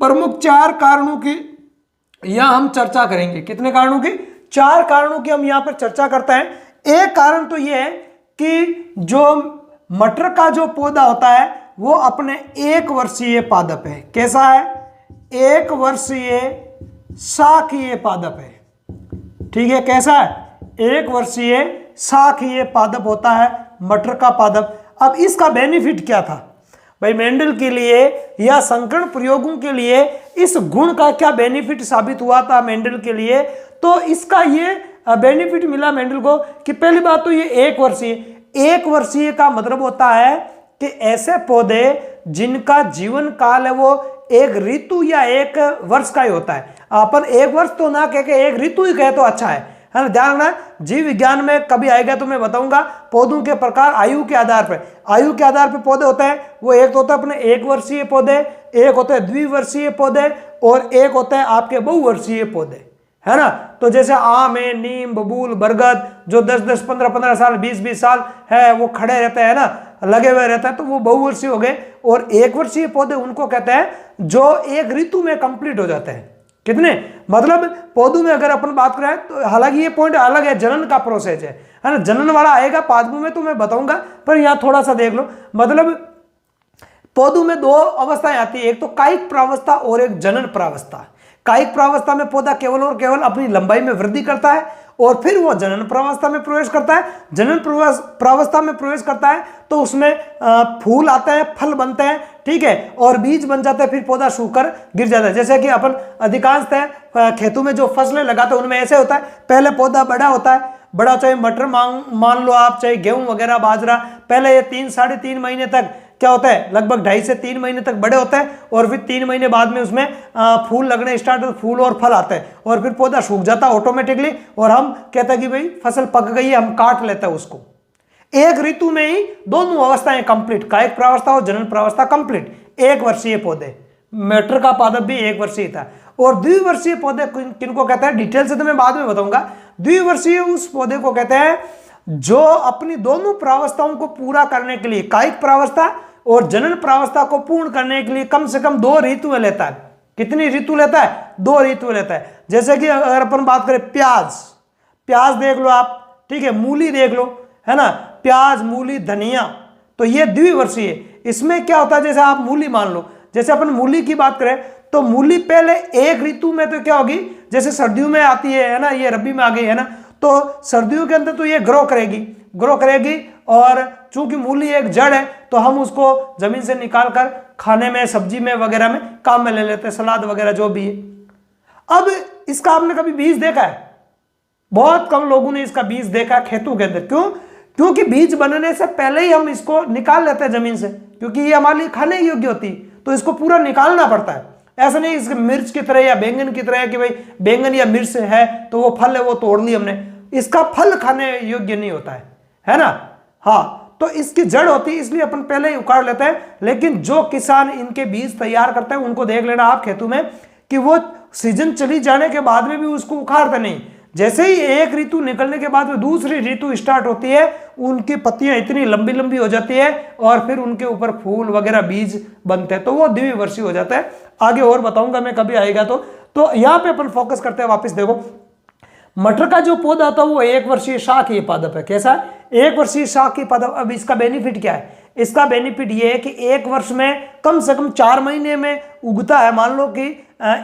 प्रमुख 4 कारणों की यहां हम चर्चा करेंगे। कितने कारणों की, 4 कारणों की हम यहां पर चर्चा करते हैं। एक कारण तो यह है कि जो मटर का जो पौधा होता है वो अपने 1 वर्षीय पादप है। कैसा है, 1 वर्षीय शाखीय पादप है, ठीक है। कैसा है, 1 वर्षीय शाखीय पादप होता है मटर का पादप। अब इसका बेनिफिट क्या था भाई मेंडल के लिए या संकरण प्रयोगों के लिए, इस गुण का क्या बेनिफिट साबित हुआ था मेंडल के लिए। तो इसका ये बेनिफिट मिला मेंडल को कि पहली बात तो ये 1 वर्षीय का मतलब होता है कि ऐसे पौधे जिनका जीवन काल है वो एक ऋतु या 1 वर्ष का ही होता है। अपन 1 वर्ष तो ना कह के 1 ऋतु ही कहे तो अच्छा है ना। ध्यान रखना, जीव विज्ञान में कभी आएगा तो मैं बताऊंगा पौधों के प्रकार आयु के आधार पर पौधे होते हैं। वो एक तो होता है अपने 1 वर्षीय पौधे, एक होता है द्विवर्षीय पौधे और एक होता है आपके बहुवर्षीय पौधे, है ना। तो जैसे आम है, नीम, बबूल, बरगद जो 10-10, 15-15 साल, 20-20 साल है वो खड़े रहते हैं ना, लगे हुए रहता है, तो वो बहुवर्षीय हो गए। और 1 वर्षीय पौधे उनको कहते हैं जो 1 ऋतु में कंप्लीट हो जाते हैं। कितने, मतलब पौधों में अगर अपन बात करें तो हालांकि ये पॉइंट अलग है, जनन का प्रोसेस है ना, जनन वाला आएगा पादपों में तो मैं बताऊंगा, पर यहाँ थोड़ा सा देख लो। मतलब पौधों में 2 अवस्थाएं आती है, एक तो कायिक प्रावस्था और एक जनन प्रावस्था। कायिक प्रावस्था में पौधा केवल और केवल अपनी लंबाई में वृद्धि करता है और फिर वो जनन प्रावस्था में प्रवेश करता है। जनन प्रावस्था में प्रवेश करता है तो उसमें फूल आते हैं, फल बनते हैं, ठीक है, और बीज बन जाते हैं, फिर पौधा सूखकर गिर जाता है। जैसे कि अपन अधिकांशतः खेतों में जो फसलें लगाते हैं उनमें ऐसे होता है, पहले पौधा बड़ा होता है, बड़ा चाहे मटर मान लो आप, चाहे गेहूं वगैरह, बाजरा, पहले ये 3-3.5 महीने तक क्या होता है, लगभग 2.5 से 3 महीने तक बड़े होते हैं और फिर 3 महीने बाद में उसमें फूल लगने स्टार्ट होते, फूल और फल आते हैं और फिर पौधा सूख जाता है ऑटोमेटिकली और हम कहते हैं कि भाई फसल पक गई है, हम काट लेते हैं उसको। 1 ऋतु में ही दोनों अवस्थाएं कंप्लीट, कायिक प्रावस्था और जनन प्रावस्था कंप्लीट। 1 वर्षीय पौधे, मटर का पादप भी 1 वर्षीय था। और द्विवर्षीय पौधे किनको कहते हैं, डिटेल से तो मैं बाद में बताऊंगा। द्विवर्षीय उस पौधे को कहते हैं जो अपनी दोनों प्रावस्थाओं को पूरा करने के लिए, कायिक प्रावस्था और जनन प्रावस्था को पूर्ण करने के लिए कम से कम 2 ऋतुएं लेता है। कितनी ऋतु लेता है, 2 ऋतु लेता है। जैसे कि अगर अपन बात करें प्याज देख लो आप, ठीक है, मूली देख लो, है ना, प्याज, मूली, धनिया, तो ये द्विवर्षीय। इसमें क्या होता है, जैसे आप मूली मान लो, जैसे अपन मूली की बात करें तो मूली पहले 1 ऋतु में तो क्या होगी, जैसे सर्दियों में आती है ना, ये रबी में आ गई है ना, तो सर्दियों के अंदर तो ये ग्रो करेगी और चूंकि मूली एक जड़ है तो हम उसको जमीन से निकाल कर खाने में, सब्जी में वगैरह में काम में ले लेते हैं, सलाद वगैरह जो भी है। अब इसका आपने कभी बीज देखा है, बहुत कम लोगों ने इसका बीज देखा खेतों के अंदर। क्यों, क्योंकि बीज बनने से पहले ही हम इसको निकाल लेते हैं जमीन से, क्योंकि ये हमारे लिए खाने योग्य होती, तो इसको पूरा निकालना पड़ता है। ऐसा नहीं इसके मिर्च की तरह या बैंगन की तरह कि भाई बैंगन या मिर्च है तो वो फल है वो तोड़ ली हमने, इसका फल खाने योग्य नहीं होता है ना। हाँ, तो इसकी जड़ होती है, इसलिए अपन पहले ही उखाड़ लेते हैं। लेकिन जो किसान इनके बीज तैयार करते हैं उनको देख लेना आप खेतों में कि वो सीजन चली जाने के बाद में भी उसको उखाड़ते नहीं। जैसे ही एक ऋतु निकलने के बाद में दूसरी ऋतु स्टार्ट होती है, उनकी पत्तियां इतनी लंबी लंबी हो जाती है और फिर उनके ऊपर फूल वगैरह बीज बनते हैं, तो वो द्विवर्षीय हो जाता है। आगे और बताऊंगा मैं कभी आएगा तो यहाँ पे अपन फोकस करते हैं। वापस देखो, मटर का जो पौधा था वो 1 वर्षीय शाकीय पादप है। कैसा है? 1 वर्षीय शाकीय पादप। अब इसका बेनिफिट क्या है? इसका बेनिफिट ये है कि 1 वर्ष में कम से कम 4 महीने में उगता है। मान लो कि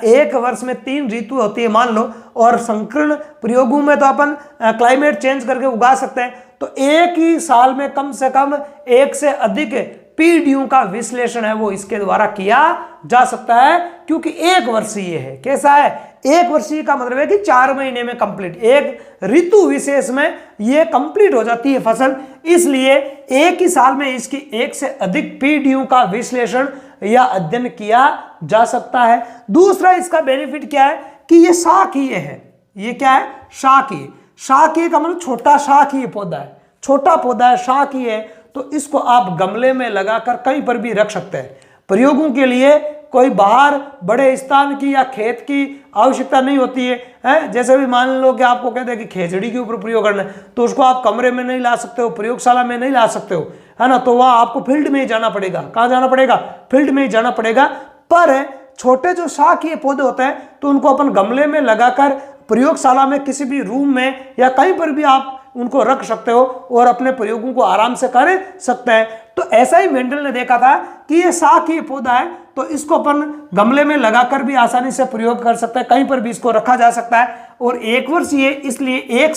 1 वर्ष में 3 ऋतु होती है मान लो, और संकीर्ण प्रयोगों में तो अपन क्लाइमेट चेंज करके उगा सकते हैं। तो एक ही साल में कम से कम 1 से अधिक पीढ़ियों का विश्लेषण है वो इसके द्वारा किया जा सकता है, क्योंकि 1 वर्षीय है। कैसा है? 1 वर्षीय का मतलब है कि 4 महीने में कंप्लीट, एक ऋतु विशेष में ये कंप्लीट हो जाती है फसल। इसलिए एक ही साल में इसकी 1 से अधिक पीढ़ियों का विश्लेषण या अध्ययन किया जा सकता है। दूसरा इसका बेनिफिट क्या है कि ये शाकीय है। ये क्या है? शाकीय। शाकीय का मतलब छोटा शाकीय पौधा है, छोटा पौधा है, शाकीय है। तो इसको आप गमले में लगाकर कहीं पर भी रख सकते हैं। प्रयोगों के लिए कोई बाहर बड़े स्थान की या खेत की आवश्यकता नहीं होती है, जैसे भी मान लो कि आपको कहते हैं कि खेजड़ी के ऊपर प्रयोग करना है, तो उसको आप कमरे में नहीं ला सकते हो, प्रयोगशाला में नहीं ला सकते हो, है ना। तो वहाँ आपको फील्ड में ही जाना पड़ेगा। कहाँ जाना पड़ेगा? फील्ड में ही जाना पड़ेगा। पर छोटे जो शाकीय पौधे होते हैं तो उनको अपन गमले में लगाकर प्रयोगशाला में किसी भी रूम में या कहीं पर भी आप उनको रख सकते हो और अपने प्रयोगों को आराम से कर सकते हैं। तो ऐसा ही मेंडल ने देखा था कि ये शाकीय पौधा है, तो इसको अपन गमले में लगाकर भी आसानी से प्रयोग कर सकते हैं, कहीं पर भी इसको रखा जा सकता है। और 1 वर्षीय इसलिए 1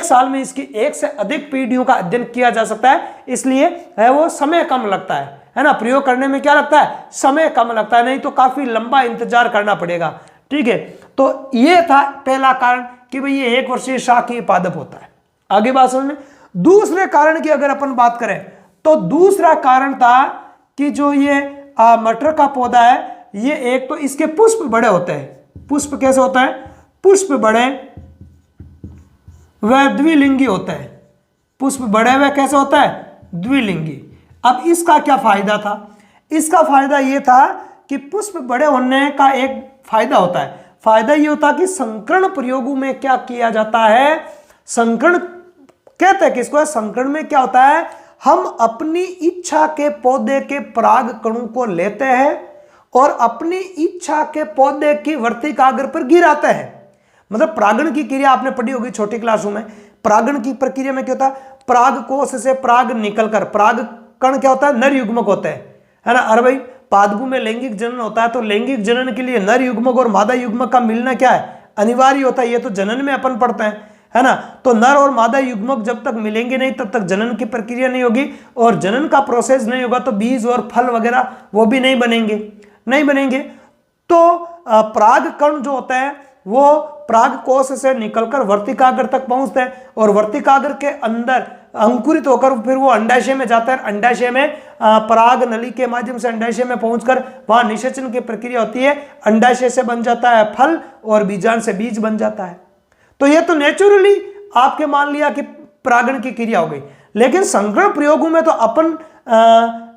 साल में इसकी 1 से अधिक पीढ़ियों का अध्ययन किया जा सकता है। इसलिए है वो समय कम लगता है ना। प्रयोग करने में क्या लगता है? समय कम लगता है, नहीं तो काफी लंबा इंतजार करना पड़ेगा। ठीक है, तो ये था पहला कारण कि भाई ये 1 वर्षीय शाकीय पादप होता है। आगे बात समझ में। दूसरे कारण की अगर अपन बात करें तो दूसरा कारण था कि जो ये मटर का पौधा है, ये एक तो इसके पुष्प बड़े होते हैं। पुष्प कैसे होता है? पुष्प बड़े वह द्विलिंगी होता है। पुष्प बड़े हुए कैसे होता है? द्विलिंगी। अब इसका क्या फायदा था? इसका फायदा ये था कि पुष्प बड़े होने का एक फायदा होता है। फायदा ये होता है कि संकरण प्रयोगों में क्या किया जाता है? संकरण कहते हैं किसको? संकरण में क्या होता है? हम अपनी इच्छा के पौधे के पराग कणों को लेते हैं और अपनी इच्छा के पौधे की वर्तिकाग्र पर गिराते हैं। मतलब परागण की क्रिया आपने पढ़ी होगी छोटी क्लासों में। परागण की प्रक्रिया में क्या होता है? पराग कोश से पराग निकलकर, पराग कण क्या होता है? नर युग्मक होते हैं, है ना। अरे भाई, पादपों में लैंगिक जनन होता है, तो लैंगिक जनन के लिए नर युग्मक और मादा युग्मक का मिलना क्या है? अनिवार्य होता है। ये तो जनन में अपन पढ़ते हैं, है ना। तो नर और मादा युग्मक जब तक मिलेंगे नहीं तब तक जनन की प्रक्रिया नहीं होगी, और जनन का प्रोसेस नहीं होगा तो बीज और फल वगैरह वो भी नहीं बनेंगे। तो पराग कण जो होता है वो पराग कोश से निकलकर वर्तिकाग्र तक पहुंचते हैं, और वर्तिकाग्र के अंदर अंकुरित होकर फिर वो अंडाशय में जाता है। अंडाशय में पराग नली के माध्यम से अंडाशय में पहुंचकर वहां निषेचन की प्रक्रिया होती है। अंडाशय से बन जाता है फल और बीजांड से बीज बन जाता है। तो ये तो नेचुरली आपके मान लिया कि परागण की क्रिया हो गई। लेकिन संकरण प्रयोगों में तो अपन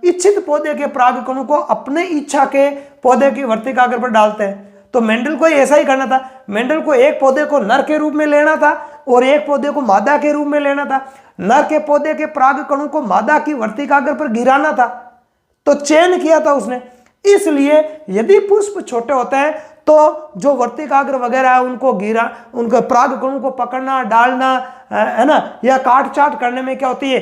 इच्छित पौधे के पराग कणों को अपने इच्छा के पौधे की वर्तिकाग्र पर डालते हैं। तो मेंडल को ऐसा ही करना था। मेंडल को एक पौधे को नर के रूप में लेना था और एक पौधे को मादा के रूप में लेना था। नर के पौधे के पराग कणों को मादा की वर्तिकाग्र पर गिराना था, तो चयन किया था उसने। इसलिए यदि पुष्प छोटे होते हैं तो जो वर्तिकाग्र वगैरह है उनको उनके पराग कणों को पकड़ना, डालना, है ना, या काट चाट करने में क्या होती है?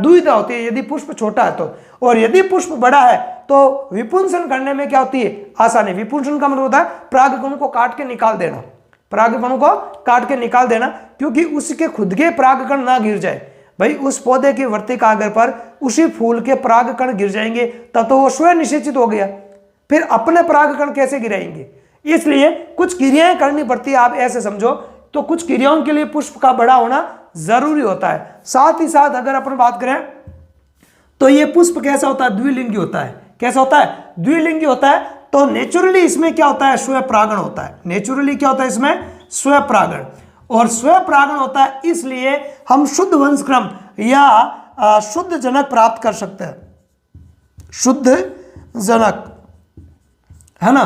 दुविधा होती है, यदि पुष्प छोटा है तो। और यदि पुष्प बड़ा है तो विपुंसन करने में क्या होती है? आसानी। विपुंसन का मतलब होता है पराग कणों को काट के निकाल देना, पराग कणों को काट के निकाल देना, क्योंकि उसके खुद के पराग कण ना गिर जाए। भाई, उस पौधे की वर्तिकाग्र पर उसी फूल के पराग कण गिर जाएंगे तब तो वो स्वयं निषेचित हो गया, फिर अपने पराग कण कैसे गिराएंगे? इसलिए कुछ क्रियाएं करनी पड़ती है, आप ऐसे समझो। तो कुछ क्रियाओं के लिए पुष्प का बड़ा होना जरूरी होता है। साथ ही साथ अगर अपन बात करें तो ये पुष्प कैसा होता है? द्विलिंगी होता है। कैसा होता है? द्विलिंगी होता है। तो नेचुरली इसमें क्या होता है? स्वयं परागण होता है। नेचुरली क्या होता है इसमें? स्वयं परागण। और स्वयं परागण होता है, इसलिए हम शुद्ध वंशक्रम या शुद्ध जनक प्राप्त कर सकते हैं, शुद्ध जनक, है ना।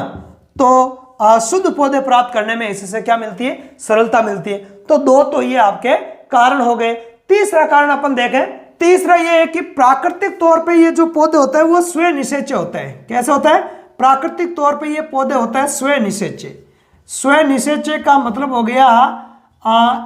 तो शुद्ध पौधे प्राप्त करने में इससे क्या मिलती है, सरलता मिलती है। तो दो तो ये आपके कारण हो गए। तीसरा कारण अपन देखें, तीसरा ये है कि प्राकृतिक तौर पे ये जो पौधे होते हैं वो स्वयं निषेच्य होते हैं। कैसे होता है, प्राकृतिक तौर पे ये पौधे होते हैं स्वयं निषेच्य। स्वयं निषेच्य का मतलब हो गया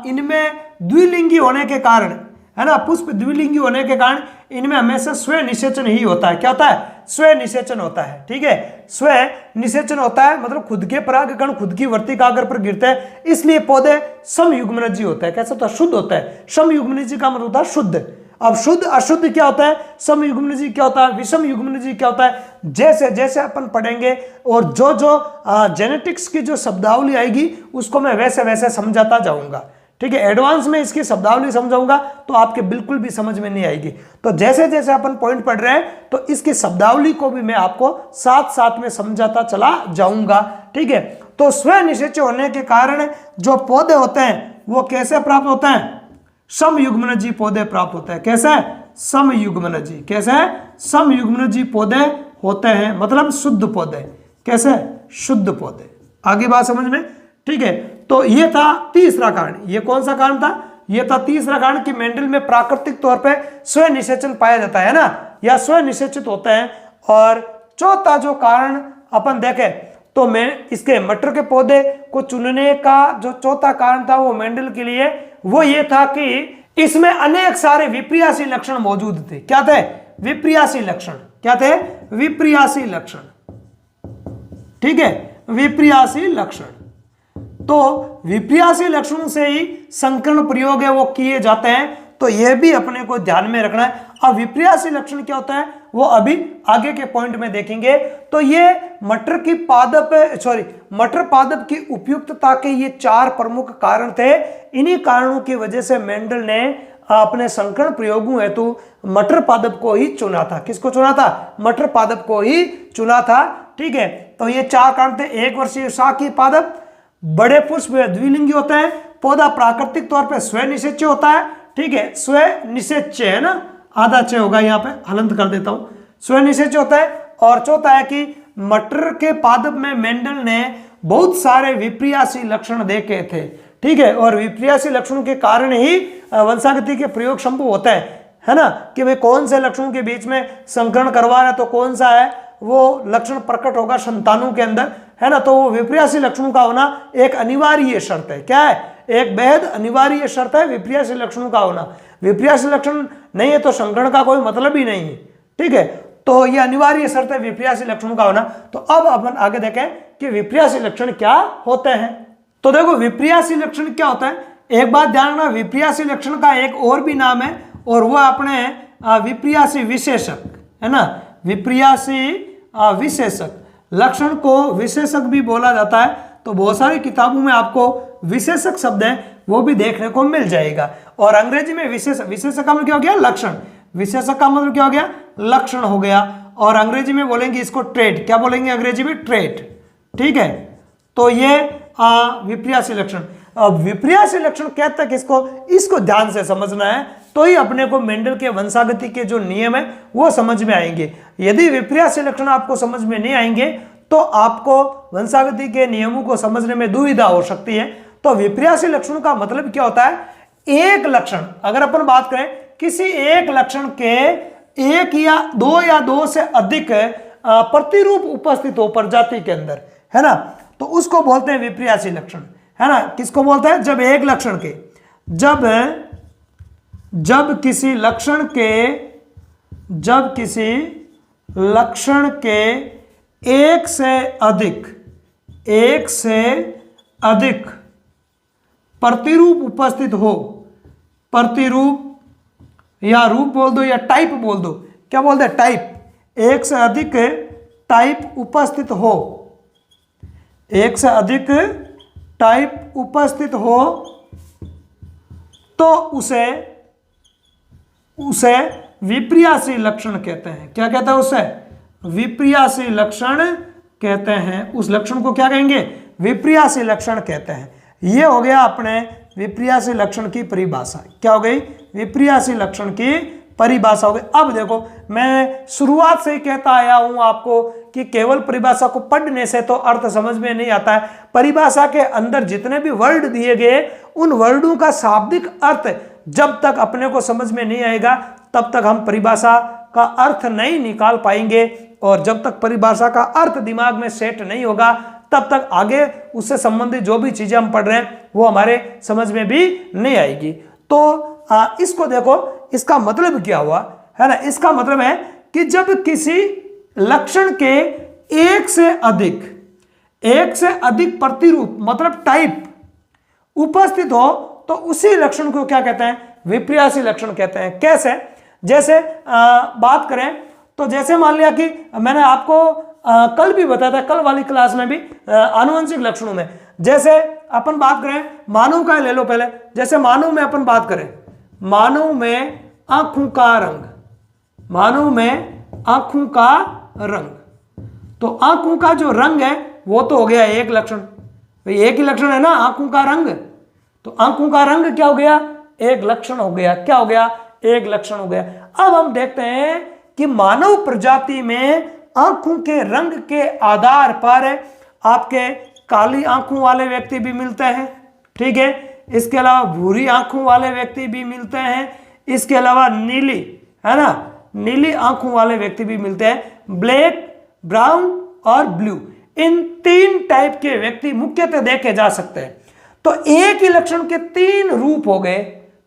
इनमें द्विलिंगी होने के कारण, है ना, पुष्प द्विलिंगी होने के कारण इनमें हमेशा स्वयं निषेचन ही होता है। क्या होता है, स्वयं निषेचन होता है। ठीक है, स्वयं निषेचन होता है मतलब खुद के परागकण खुद की वर्तिकाग्र पर गिरते हैं, इसलिए पौधे समयुग्मनजी होता है। कैसा होता है, शुद्ध होता है। समयुग्मनजी का मतलब होता है शुद्ध। अब शुद्ध अशुद्ध क्या होता है, समयुग्मनजी क्या होता है, विषम युग्मनजी क्या होता है, जैसे जैसे अपन पढ़ेंगे और जो जो जेनेटिक्स की जो शब्दावली आएगी उसको मैं वैसे वैसे समझाता जाऊंगा। ठीक है, एडवांस में इसकी शब्दावली समझाऊंगा तो आपके बिल्कुल भी समझ में नहीं आएगी। तो जैसे जैसे अपन पॉइंट पढ़ रहे हैं तो इसकी शब्दावली को भी मैं आपको साथ साथ में समझाता चला जाऊंगा। ठीक है, तो स्वयं निषेच्य होने के कारण जो पौधे होते हैं वो कैसे प्राप्त होते हैं, समयुग्मनजी पौधे प्राप्त होते हैं। कैसे, समयुग्मनजी। कैसे, समयुग्मनजी पौधे होते हैं, मतलब शुद्ध पौधे। कैसे, शुद्ध पौधे। आगे बात समझ में। ठीक है, तो ये था तीसरा कारण। ये कौन सा कारण था, ये था तीसरा कारण कि मेंडल में प्राकृतिक तौर पे स्वयं निषेचन पाया जाता है ना, या स्वयं निषेचित होते हैं। और चौथा जो कारण अपन देखें तो मैं इसके मटर के पौधे को चुनने का जो चौथा कारण था वो मेंडल के लिए वो ये था कि इसमें अनेक सारे विपर्यासी लक्षण मौजूद थे। क्या थे, विपर्यासी लक्षण। क्या थे, विपर्यासी लक्षण। ठीक है, विपर्यासी लक्षण। तो विपर्यासी लक्षणों से ही संकरण प्रयोग है वो किए जाते हैं, तो यह भी अपने को ध्यान में रखना है। अब विपर्यासी लक्षण क्या होता है वो अभी आगे के पॉइंट में देखेंगे। तो ये मटर की पादप मटर पादप की उपयुक्तता के ये चार प्रमुख कारण थे। इन्हीं कारणों की वजह से मेंडल ने अपने संकरण प्रयोगों हेतु मटर पादप को ही चुना था। किसको चुना था, मटर पादप को ही चुना था। ठीक है, तो ये चार कारण थे। एक वर्षीय शाकीय पादप, बड़े पुष्प द्विलिंगी होते हैं, पौधा प्राकृतिक तौर पे स्वयं निषेच्य होता है। ठीक है, स्वयं निषेच्य है ना, आधा च होगा यहाँ पे, हलंत कर देता हूं, स्वयं निषेच्य होता है। और चौथा है कि मटर के पादप में मेंडल ने बहुत सारे विपर्यासी लक्षण देखे थे। ठीक है, और विपर्यासी लक्षणों के कारण ही वंशागति के प्रयोग संभव होते हैं, है ना, कि भाई कौन से लक्षणों के बीच में संकरण करवा रहा है तो कौन सा है वो लक्षण प्रकट होगा संतानों के अंदर, है ना। तो वो विपर्यासी लक्षणों का होना एक अनिवार्य शर्त है। क्या है, एक बेहद अनिवार्य शर्त है विपर्यासी लक्षणों का होना। विपर्यासी लक्षण नहीं है तो संकरण का कोई मतलब ही नहीं है। ठीक है, तो ये अनिवार्य शर्त है विपर्यासी लक्षणों का होना। तो अब अपन आगे देखें कि विपर्यासी लक्षण क्या होते हैं। तो देखो विपर्यासी लक्षण क्या होता है, एक बात ध्यान रखना, विपर्यासी लक्षण का एक और भी नाम है और वो अपने विपर्यासी विशेषक, है ना। विपर्यासी विशेषक, लक्षण को विशेषक भी बोला जाता है। तो बहुत सारी किताबों में आपको विशेषक शब्द है वो भी देखने को मिल जाएगा। और अंग्रेजी में विशेषक का मतलब क्या हो गया, लक्षण। विशेषक का मतलब क्या हो गया, लक्षण हो गया। और अंग्रेजी में बोलेंगे इसको ट्रेट। क्या बोलेंगे अंग्रेजी में, ट्रेट। ठीक है, तो ये विपर्यासी लक्षण। अब विपर्यासी लक्षण कहते हैं किसको, इसको ध्यान से समझना है तो ही अपने को मेंडल के वंशागति के जो नियम है वो समझ में आएंगे। यदि विपर्यासी लक्षण आपको समझ में नहीं आएंगे तो आपको वंशागति के नियमों को समझने में दुविधा हो सकती है। तो विपर्यासी लक्षण का मतलब क्या होता है, एक लक्षण, अगर अपन बात करें किसी एक लक्षण के एक या दो से अधिक प्रतिरूप उपस्थित हो प्रजाति के अंदर, है ना, तो उसको बोलते हैं विपर्यासी लक्षण, है ना। किसको बोलते हैं, जब एक लक्षण के जब किसी लक्षण के एक से अधिक प्रतिरूप उपस्थित हो, प्रतिरूप या रूप बोल दो या टाइप बोल दो, क्या बोलते हैं, टाइप, एक से अधिक टाइप उपस्थित हो, एक से अधिक टाइप उपस्थित हो तो उसे विपर्यासी लक्षण कहते हैं। क्या कहते हैं, उसे विपर्यासी लक्षण कहते हैं। उस लक्षण को क्या कहेंगे, विपर्यासी लक्षण कहते हैं। ये हो गया अपने विपर्यासी लक्षण की परिभाषा। क्या हो गई, विपर्यासी लक्षण की परिभाषा हो गई। अब देखो, मैं शुरुआत से ही कहता आया हूं आपको कि केवल परिभाषा को पढ़ने से तो अर्थ समझ में नहीं आता है। परिभाषा के अंदर जितने भी वर्ड दिए गए, उन वर्डों का शाब्दिक अर्थ जब तक अपने को समझ में नहीं आएगा, तब तक हम परिभाषा का अर्थ नहीं निकाल पाएंगे। और जब तक परिभाषा का अर्थ दिमाग में सेट नहीं होगा, तब तक आगे उससे संबंधित जो भी चीजें हम पढ़ रहे हैं वो हमारे समझ में भी नहीं आएगी। तो इसको देखो, इसका मतलब क्या हुआ है ना। इसका मतलब है कि जब किसी लक्षण के एक से अधिक प्रतिरूप मतलब टाइप उपस्थित हो, तो उसी लक्षण को क्या कहते हैं? विपर्यासी लक्षण कहते हैं। कैसे? जैसे बात करें तो जैसे मान लिया कि मैंने आपको कल भी बताया था, कल वाली क्लास में भी आनुवंशिक लक्षणों में, जैसे अपन बात करें मानव का ले लो पहले। जैसे मानव में अपन बात करें, मानव में आंखों का रंग, मानव में आंखों का रंग, तो आंखों का जो रंग है वो तो हो गया एक लक्षण। भाई एक ही लक्षण है ना, आंखों का रंग, तो आंखों का रंग क्या हो गया? एक लक्षण हो गया। क्या हो गया? एक लक्षण हो गया। अब हम देखते हैं कि मानव प्रजाति में आंखों के रंग के आधार पर आपके काली आंखों वाले व्यक्ति भी मिलते हैं, ठीक है। इसके अलावा भूरी आंखों वाले व्यक्ति भी मिलते हैं। इसके अलावा नीली, है ना, नीली आंखों वाले व्यक्ति भी मिलते हैं। ब्लैक, ब्राउन और ब्लू, इन 3 टाइप के व्यक्ति मुख्यतः देखे जा सकते हैं। तो एक ही लक्षण के 3 रूप हो गए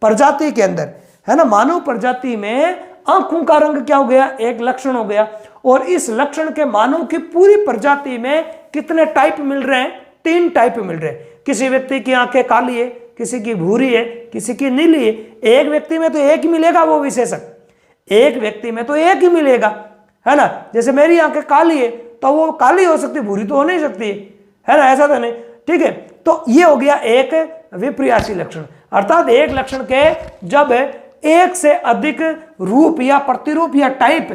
प्रजाति के अंदर, है ना। मानव प्रजाति में आंखों का रंग क्या हो गया? एक लक्षण हो गया। और इस लक्षण के मानव की पूरी प्रजाति में कितने टाइप मिल रहे हैं? 3 टाइप मिल रहे हैं। किसी व्यक्ति की आंखें काली है, किसी की भूरी है, किसी की नीली है। एक व्यक्ति में तो एक ही मिलेगा वो विशेषक, एक व्यक्ति में तो एक ही मिलेगा, है ना। जैसे मेरी आंखें काली है तो वो काली हो सकती, भूरी तो हो नहीं सकती, है ना, ऐसा तो नहीं, ठीक है। तो ये हो गया एक विपर्यासी लक्षण। अर्थात एक लक्षण के जब एक से अधिक रूप या प्रतिरूप या टाइप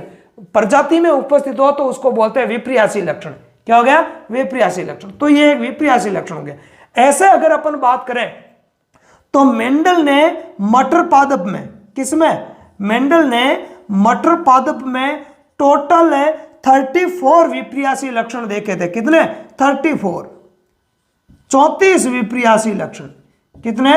प्रजाति में उपस्थित हो तो उसको बोलते हैं विपर्यासी लक्षण। क्या हो गया? विपर्यासी लक्षण। तो ये एक विपर्यासी लक्षण हो गया। ऐसे अगर अपन बात करें तो मेंडल ने मटर पादप में, किसमें? मेंडल ने मटर पादप में टोटल 34 विपर्यासी लक्षण देखे थे। कितने? 34, 34 विपर्यासी लक्षण। कितने?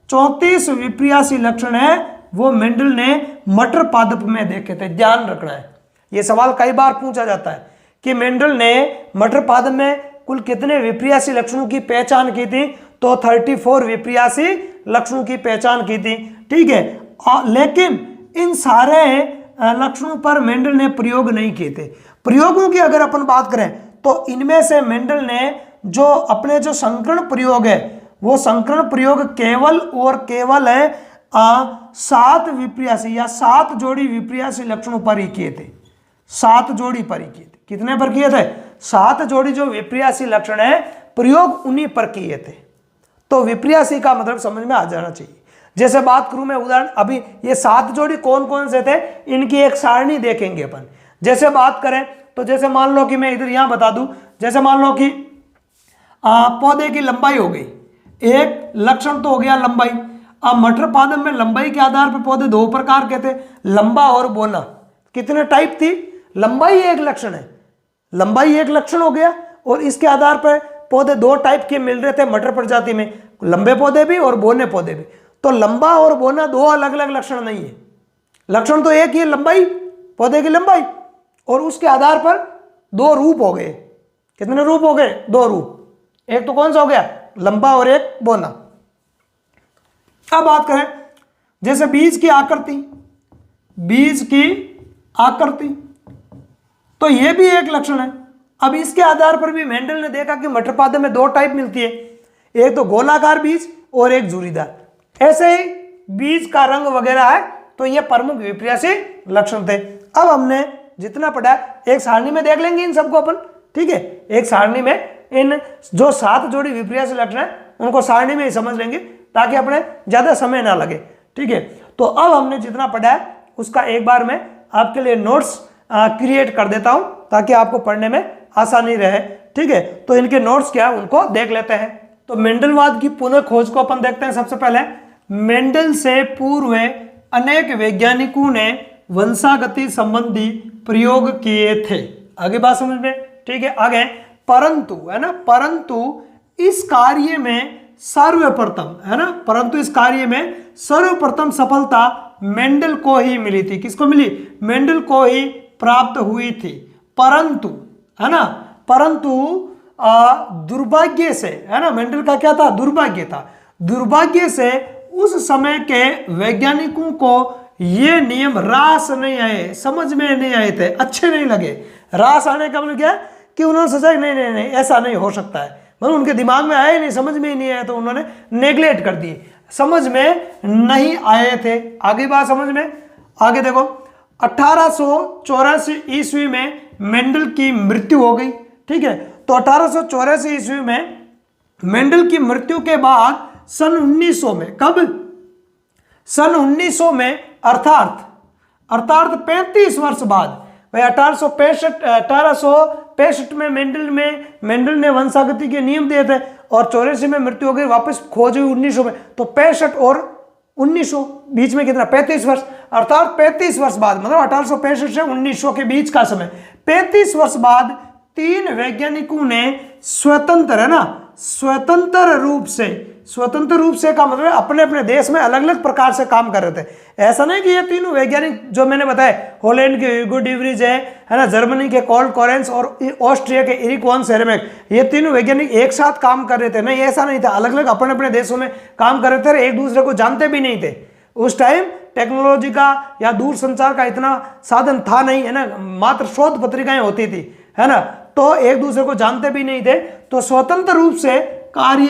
34 विपर्यासी लक्षण है वो मेंडल ने मटर पादप में देखे थे। ध्यान रखना है, यह सवाल कई बार पूछा जाता है कि मेंडल ने मटर पादप में कुल कितने विपर्यासी लक्षणों की पहचान की थी? तो 34 विपर्यासी लक्षणों की पहचान की थी, ठीक है। लेकिन इन सारे लक्षणों पर मेंडल ने प्रयोग नहीं किए थे। प्रयोगों की अगर अपन बात करें तो इनमें से मेंडल ने जो अपने जो संकरण प्रयोग है, वो संकरण प्रयोग केवल और केवल 7 विपर्यासी या 7 जोड़ी विपर्यासी लक्षणों पर ही किए थे। 7 जोड़ी पर ही किए थे। कितने पर किए थे? 7 जोड़ी जो विपर्यासी लक्षण है प्रयोग उन्हीं पर किए थे। तो विपर्यासी का मतलब समझ में आ जाना चाहिए। जैसे बात करूं मैं उदाहरण, अभी ये 7 जोड़ी कौन कौन से थे, इनकी एक सारणी देखेंगे अपन। जैसे बात करें तो जैसे मान लो कि मैं इधर यहां बता दूं, जैसे मान लो कि पौधे की लंबाई हो गई, एक लक्षण तो हो गया लंबाई। अब मटर पादप में लंबाई के आधार पर पौधे 2 प्रकार के थे, लंबा और बोना। कितने टाइप थी? लंबाई एक लक्षण है, लंबाई एक लक्षण हो गया। और इसके आधार पर पौधे 2 टाइप के मिल रहे थे मटर प्रजाति में, लंबे पौधे भी और बोने पौधे भी। तो लंबा और बोना 2 अलग अलग लक्षण नहीं है, लक्षण तो एक ही है, लंबाई, पौधे की लंबाई। और उसके आधार पर 2 रूप हो गए। कितने रूप हो गए? 2 रूप। एक तो कौन सा हो गया? लंबा और एक बोना। अब बात करें जैसे बीज की आकृति, बीज की आकृति, तो यह भी एक लक्षण है। अब इसके आधार पर भी मेंडल ने देखा कि मटर पादप में 2 टाइप मिलती है, एक तो गोलाकार बीज और एक झुर्रीदार। ऐसे ही बीज का रंग वगैरह है, तो ये प्रमुख विपर्यासी लक्षण थे। अब हमने जितना पढ़ा एक सारणी में देख लेंगे इन सबको अपन, ठीक है। एक सारणी में इन जो 7 जोड़ी विपर्यासी लक्षण है उनको सारणी में ही समझ लेंगे ताकि अपने ज्यादा समय ना लगे, ठीक है। तो अब हमने जितना पढ़ा है उसका एक बार मैं आपके लिए नोट्स क्रिएट कर देता हूं ताकि आपको पढ़ने में आसानी रहे, ठीक है। तो इनके नोट्स क्या है उनको देख लेते हैं। तो मेंडलवाद की पुनः खोज को अपन देखते हैं। सबसे पहले मेंडल से पूर्व अनेक वैज्ञानिकों ने वंशागति संबंधी प्रयोग किए थे। आगे बात समझ में, ठीक है। आगे परंतु, है ना, परंतु इस कार्य में सर्वप्रथम, है ना, परंतु इस कार्य में सर्वप्रथम सफलता मेंडल को ही मिली थी। किसको मिली? मेंडल को ही प्राप्त हुई थी। परंतु, है ना, परंतु दुर्भाग्य से, है ना, मेंडल का क्या था? दुर्भाग्य था। दुर्भाग्य से उस समय के वैज्ञानिकों को ये नियम रास नहीं आए, समझ में नहीं आए थे, अच्छे नहीं लगे। रास आने का मतलब क्या कि उन्होंने सोचा नहीं नहीं नहीं ऐसा नहीं हो सकता है, मतलब उनके दिमाग में आया नहीं, समझ में ही नहीं आया, तो उन्होंने नेग्लेक्ट कर दिए, समझ में नहीं आए थे। आगे बात समझ में, आगे देखो 1884 ईस्वी में मेंडल की मृत्यु हो गई, ठीक है। तो 1884 ईस्वी में मेंडल की मृत्यु के बाद सन 1900 में, कब? सन 1900 में, अर्थात 35 वर्ष बाद, भाई 1865 में मेंडल ने वंशागति के नियम दिए थे और 84 में मृत्यु हो गई, वापस खोज हुई 1900 में। तो 65 और 1900 बीच में कितना? 35 वर्ष, अर्थात 35 वर्ष बाद, मतलब 1865 से 1900 के बीच का समय, 35 वर्ष बाद 3 वैज्ञानिकों ने स्वतंत्र, है ना, स्वतंत्र रूप से का मतलब अपने अपने देश में अलग अलग प्रकार से काम कर रहे थे। ऐसा नहीं कि ये तीनों वैज्ञानिक जो मैंने बताए, हॉलैंड के ह्यूगो डी वरीज है ना, जर्मनी के कार्ल कोरेंस और ऑस्ट्रिया के एरिक वॉन शेरमेक, ये तीनों वैज्ञानिक एक साथ काम कर रहे थे। नहीं, ऐसा नहीं था, अलग अलग अपने अपने देशों में काम कर रहे थे, एक दूसरे को जानते भी नहीं थे। उस टाइम टेक्नोलॉजी का या दूर संचार का इतना साधन था नहीं, है ना, मात्र शोध पत्रिकाएं होती थी, है ना, तो एक दूसरे को जानते भी नहीं थे। तो स्वतंत्र रूप से कार्य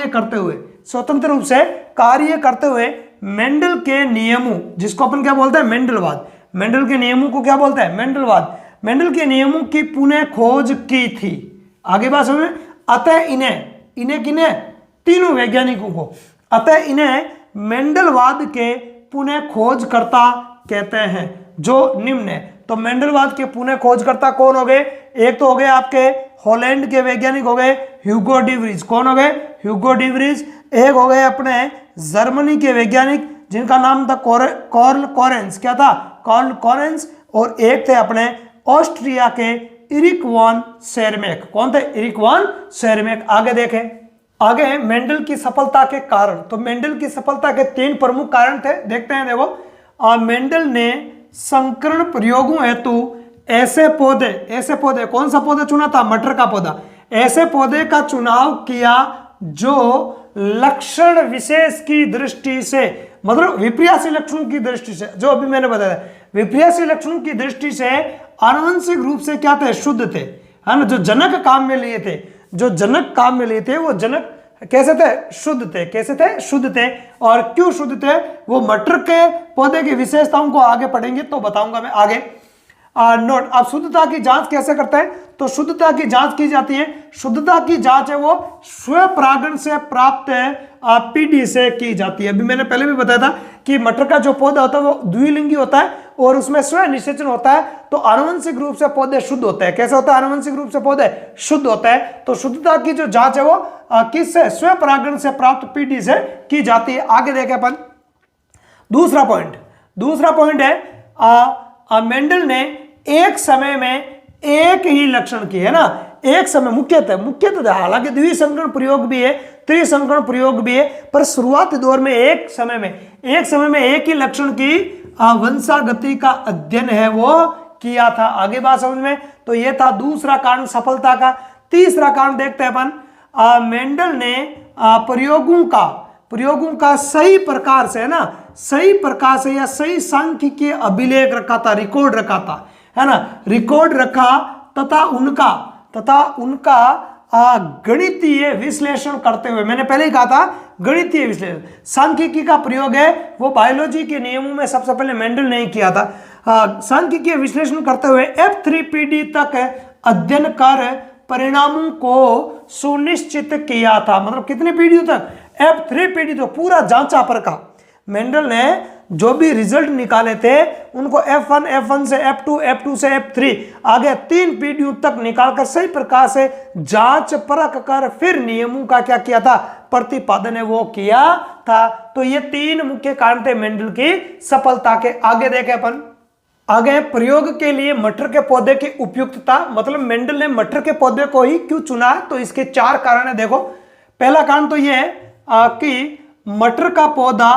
करते हुए मेंडल के नियमों, जिसको अपन क्या बोलते हैं? मेंडलवाद। मेंडल के नियमों को क्या बोलते हैं? मेंडलवाद। मेंडल के नियमों की पुनः खोज की थी। आगे बात समझ में। अतः इन्हें किन्हें? तीनों वैज्ञानिकों को। अतः इन्हें मेंडलवाद के पुनः खोजकर्ता कहते हैं, जो निम्न है। तो मेंडलवाद के पुनः खोजकर्ता कौन हो गए? एक तो हो गए आपके हॉलैंड के वैज्ञानिक हो गए ह्यूगो डी वरीज। कौन हो गए? Hugo de worries. एक हो गए अपने जर्मनी के वैज्ञानिक जिनका नाम था कार्ल कोरेंस। क्या था? Carl Correns. और एक थे अपने ऑस्ट्रिया के एरिक वॉन शेरमेक। कौन थे? Erich von Tschermak. आगे देखें, आगे मेंडल की सफलता के कारण। तो मेंडल की सफलता के 3 प्रमुख कारण थे, देखते हैं। देखो, मेंडल ने संकरण प्रयोगों हेतु ऐसे पौधे, कौन सा पौधा चुना था? मटर का पौधा। ऐसे पौधे का चुनाव किया जो लक्षण विशेष की दृष्टि से, मतलब विपर्यासी लक्षणों की दृष्टि से, जो अभी मैंने बताया, विपर्यासी लक्षणों की दृष्टि से आनुवंशिक रूप से क्या थे? शुद्ध थे, है ना। जो जनक काम में लिए थे, वो जनक कैसे थे? शुद्ध थे। कैसे थे? शुद्ध थे। और क्यों शुद्ध थे? वो मटर के पौधे की विशेषताओं को आगे पढ़ेंगे तो बताऊंगा मैं आगे। नोट, अब शुद्धता की जांच कैसे करते हैं? तो शुद्धता की जांच की जाती है, शुद्धता की जांच है वो स्वपरागण से प्राप्त पीढ़ी से की जाती है। अभी मैंने पहले भी बताया था कि मटर का जो पौधा होता है वो द्विलिंगी होता है और उसमें स्व निषेचन होता है, तो आनुवंशिक रूप से पौधे शुद्ध होते हैं। कैसे होता है? आनुवंशिक रूप से पौधे शुद्ध होता है। तो शुद्धता की जो जांच है वो किससे? स्वपरागण से प्राप्त पीढ़ी से की जाती है। आगे देखें अपन दूसरा पॉइंट है, मेंडल ने एक समय में एक ही लक्षण की, है ना, एक समय मुख्यतः, हालांकि द्विसंकरण प्रयोग भी है, त्रिसंकरण प्रयोग भी है, पर शुरुआती दौर में एक समय में एक ही लक्षण की वंशागति का अध्ययन है वो किया था। आगे बात समझ में। तो ये था दूसरा कारण सफलता का। तीसरा कारण देखते हैं अपन, मेंडल ने प्रयोगों का सही प्रकार से, है ना, सही प्रकार से या सही सांख्यिकीय अभिलेख रखा था, रिकॉर्ड रखा था, है ना, रिकॉर्ड रखा तथा उनका गणितीय विश्लेषण करते हुए, मैंने पहले ही कहा था गणितीय विश्लेषण, सांख्यिकी का प्रयोग है वो बायोलॉजी के नियमों में सबसे पहले मेंडल ने किया था। सांख्यिकीय विश्लेषण करते हुए F3PD तक अध्ययन कर परिणामों को सुनिश्चित किया था। मतलब कितनी पीढ़ियों तक? F3PD तो पूरा जांचा परखा। मेंडल ने जो भी रिजल्ट निकाले थे उनको F1 से F2 से F3 आगे 3 पीढ़ियों तक निकालकर सही प्रकार से जांच परख कर फिर नियमों का क्या किया था? प्रतिपादन है वो किया था। तो तो ये 3 मुख्य कारण थे मेंडल की सफलता के। आगे देखें अपन, आगे प्रयोग के लिए मटर के पौधे की उपयुक्तता, मतलब मेंडल ने मटर के पौधे को ही क्यों चुना, तो इसके 4 कारण है। देखो, पहला कारण तो यह है कि मटर का पौधा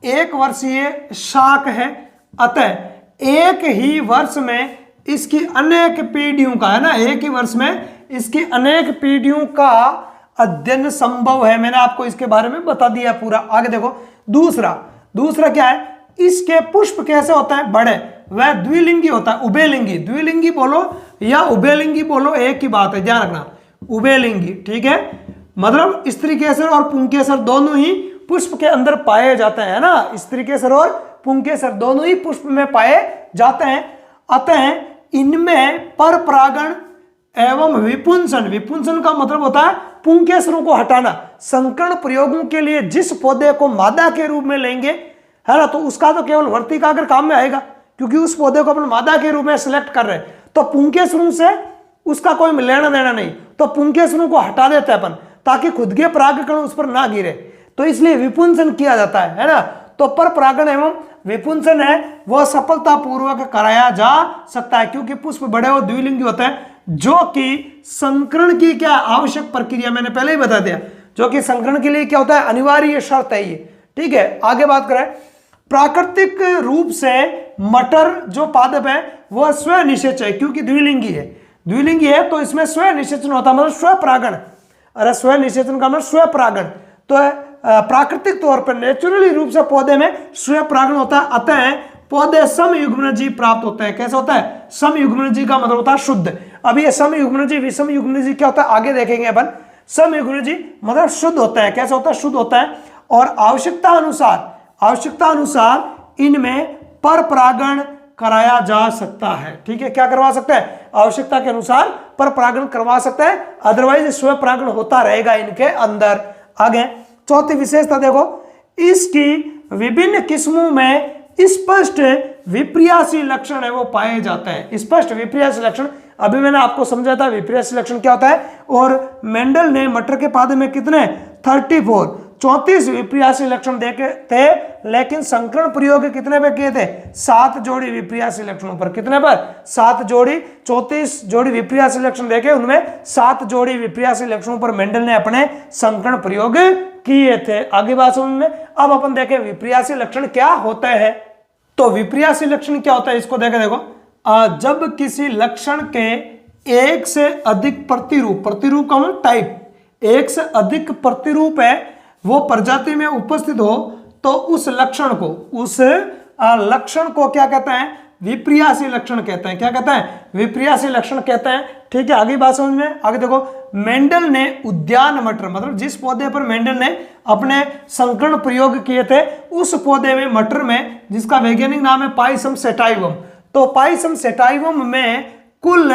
1 वर्षीय शाक है, अतः एक ही वर्ष में इसकी अनेक पीढ़ियों का, है ना, एक ही वर्ष में इसकी अनेक पीढ़ियों का अध्ययन संभव है। मैंने आपको इसके बारे में बता दिया पूरा। आगे देखो, दूसरा क्या है, इसके पुष्प कैसे होता है, बड़े, वह द्विलिंगी होता है, उभयलिंगी। द्विलिंगी बोलो या उभयलिंगी बोलो, एक ही बात है, ध्यान रखना, उभयलिंगी, ठीक है। मतलब स्त्री केसर और पुंकेसर दोनों ही पुष्प के अंदर पाए जाते हैं ना, स्त्री केसर और पुंकेसर दोनों ही पुष्प में पाए जाते हैं। अतः इनमें पर परागण एवं विपुंसन, विपुंसन का मतलब होता है पुंकेसरों को हटाना। संकरण प्रयोगों के लिए जिस पौधे को मादा के रूप में लेंगे, है ना, तो उसका तो केवल वर्तिकाग्र काम में आएगा, क्योंकि उस पौधे को अपन मादा के रूप में सिलेक्ट कर रहे हैं। तो पुंकेसरों से उसका कोई लेना देना नहीं, तो पुंकेसरों को हटा देते हैं अपन, ताकि खुद के परागकण उस पर ना गिरे, तो इसलिए विपुंसन किया जाता है ना। तो पर परागण एवं विपुंसन है वह सफलतापूर्वक कराया जा सकता है, क्योंकि पुष्प बड़े और द्विलिंगी होते हैं, जो कि संकरण की क्या आवश्यक प्रक्रिया, मैंने पहले ही बता दिया, जो कि संकरण के लिए क्या होता है, अनिवार्य शर्त है ये, ठीक है। आगे बात करें, प्राकृतिक रूप से मटर जो पादप है वह स्व निषेच है, क्योंकि द्विलिंगी है, तो इसमें स्व निषेचन होता है, मतलब स्व परागण। अरे स्व निषेचन का मतलब स्व परागण, तो प्राकृतिक तौर पर नेचुरली रूप से पौधे में स्व परागण होता है, अतः पौधे समयुग्मनजी प्राप्त होते हैं। कैसे होता है, समयुग्मनजी का मतलब होता है शुद्ध। अब ये समयुग्मनजी विषम युग्मनजी क्या होता है, आगे देखेंगे अपन। समयुग्मनजी मतलब शुद्ध होता है, कैसे होता है, शुद्ध होता है, और आवश्यकता अनुसार इनमें पर परागण कराया जा सकता है, ठीक है। क्या करवा सकता है, आवश्यकता के अनुसार पर परागण करवा सकता है, अदरवाइज स्व परागण होता रहेगा इनके अंदर। आगे चौथी विशेषता देखो, इसकी विभिन्न किस्मों में स्पष्ट विपर्यासी लक्षण है वो पाए जाते हैं। स्पष्ट विपर्यासी लक्षण अभी मैंने आपको समझा था विपर्यासी लक्षण क्या होता है, और मेंडल ने मटर के पौधे में कितने 34 विपर्यासी लक्षण देखे थे, लेकिन संकरण प्रयोग कितने पे किए थे, 7 जोड़ी विपर्यासी लक्षणों पर। कितने पर, 7 जोड़ी। 34 जोड़ी विपर्यासी लक्षण देखे, उनमें 7 जोड़ी विपर्यासी लक्षणों पर मेंडल ने अपने संकरण प्रयोग किए थे। आगे बात समझ में। अब अपन देखें विपर्यासी लक्षण क्या होते हैं। तो विपर्यासी लक्षण क्या होता है, इसको देखो, जब किसी लक्षण के एक से अधिक प्रतिरूप का मतलब टाइप, एक से अधिक प्रतिरूप है वो प्रजाति में उपस्थित हो, तो उस लक्षण को क्या कहते हैं, विपर्यासी लक्षण कहते हैं। क्या कहते हैं, विपर्यासी लक्षण कहते हैं, ठीक है। आगे बात समझ में। आगे देखो, मेंडल ने उद्यान मटर, मतलब जिस पौधे पर मेंडल ने अपने संकरण प्रयोग किए थे, उस पौधे में मटर में, जिसका वैज्ञानिक नाम है पाइसम सेटाइवम, तो पाइसम सेटाइवम में कुल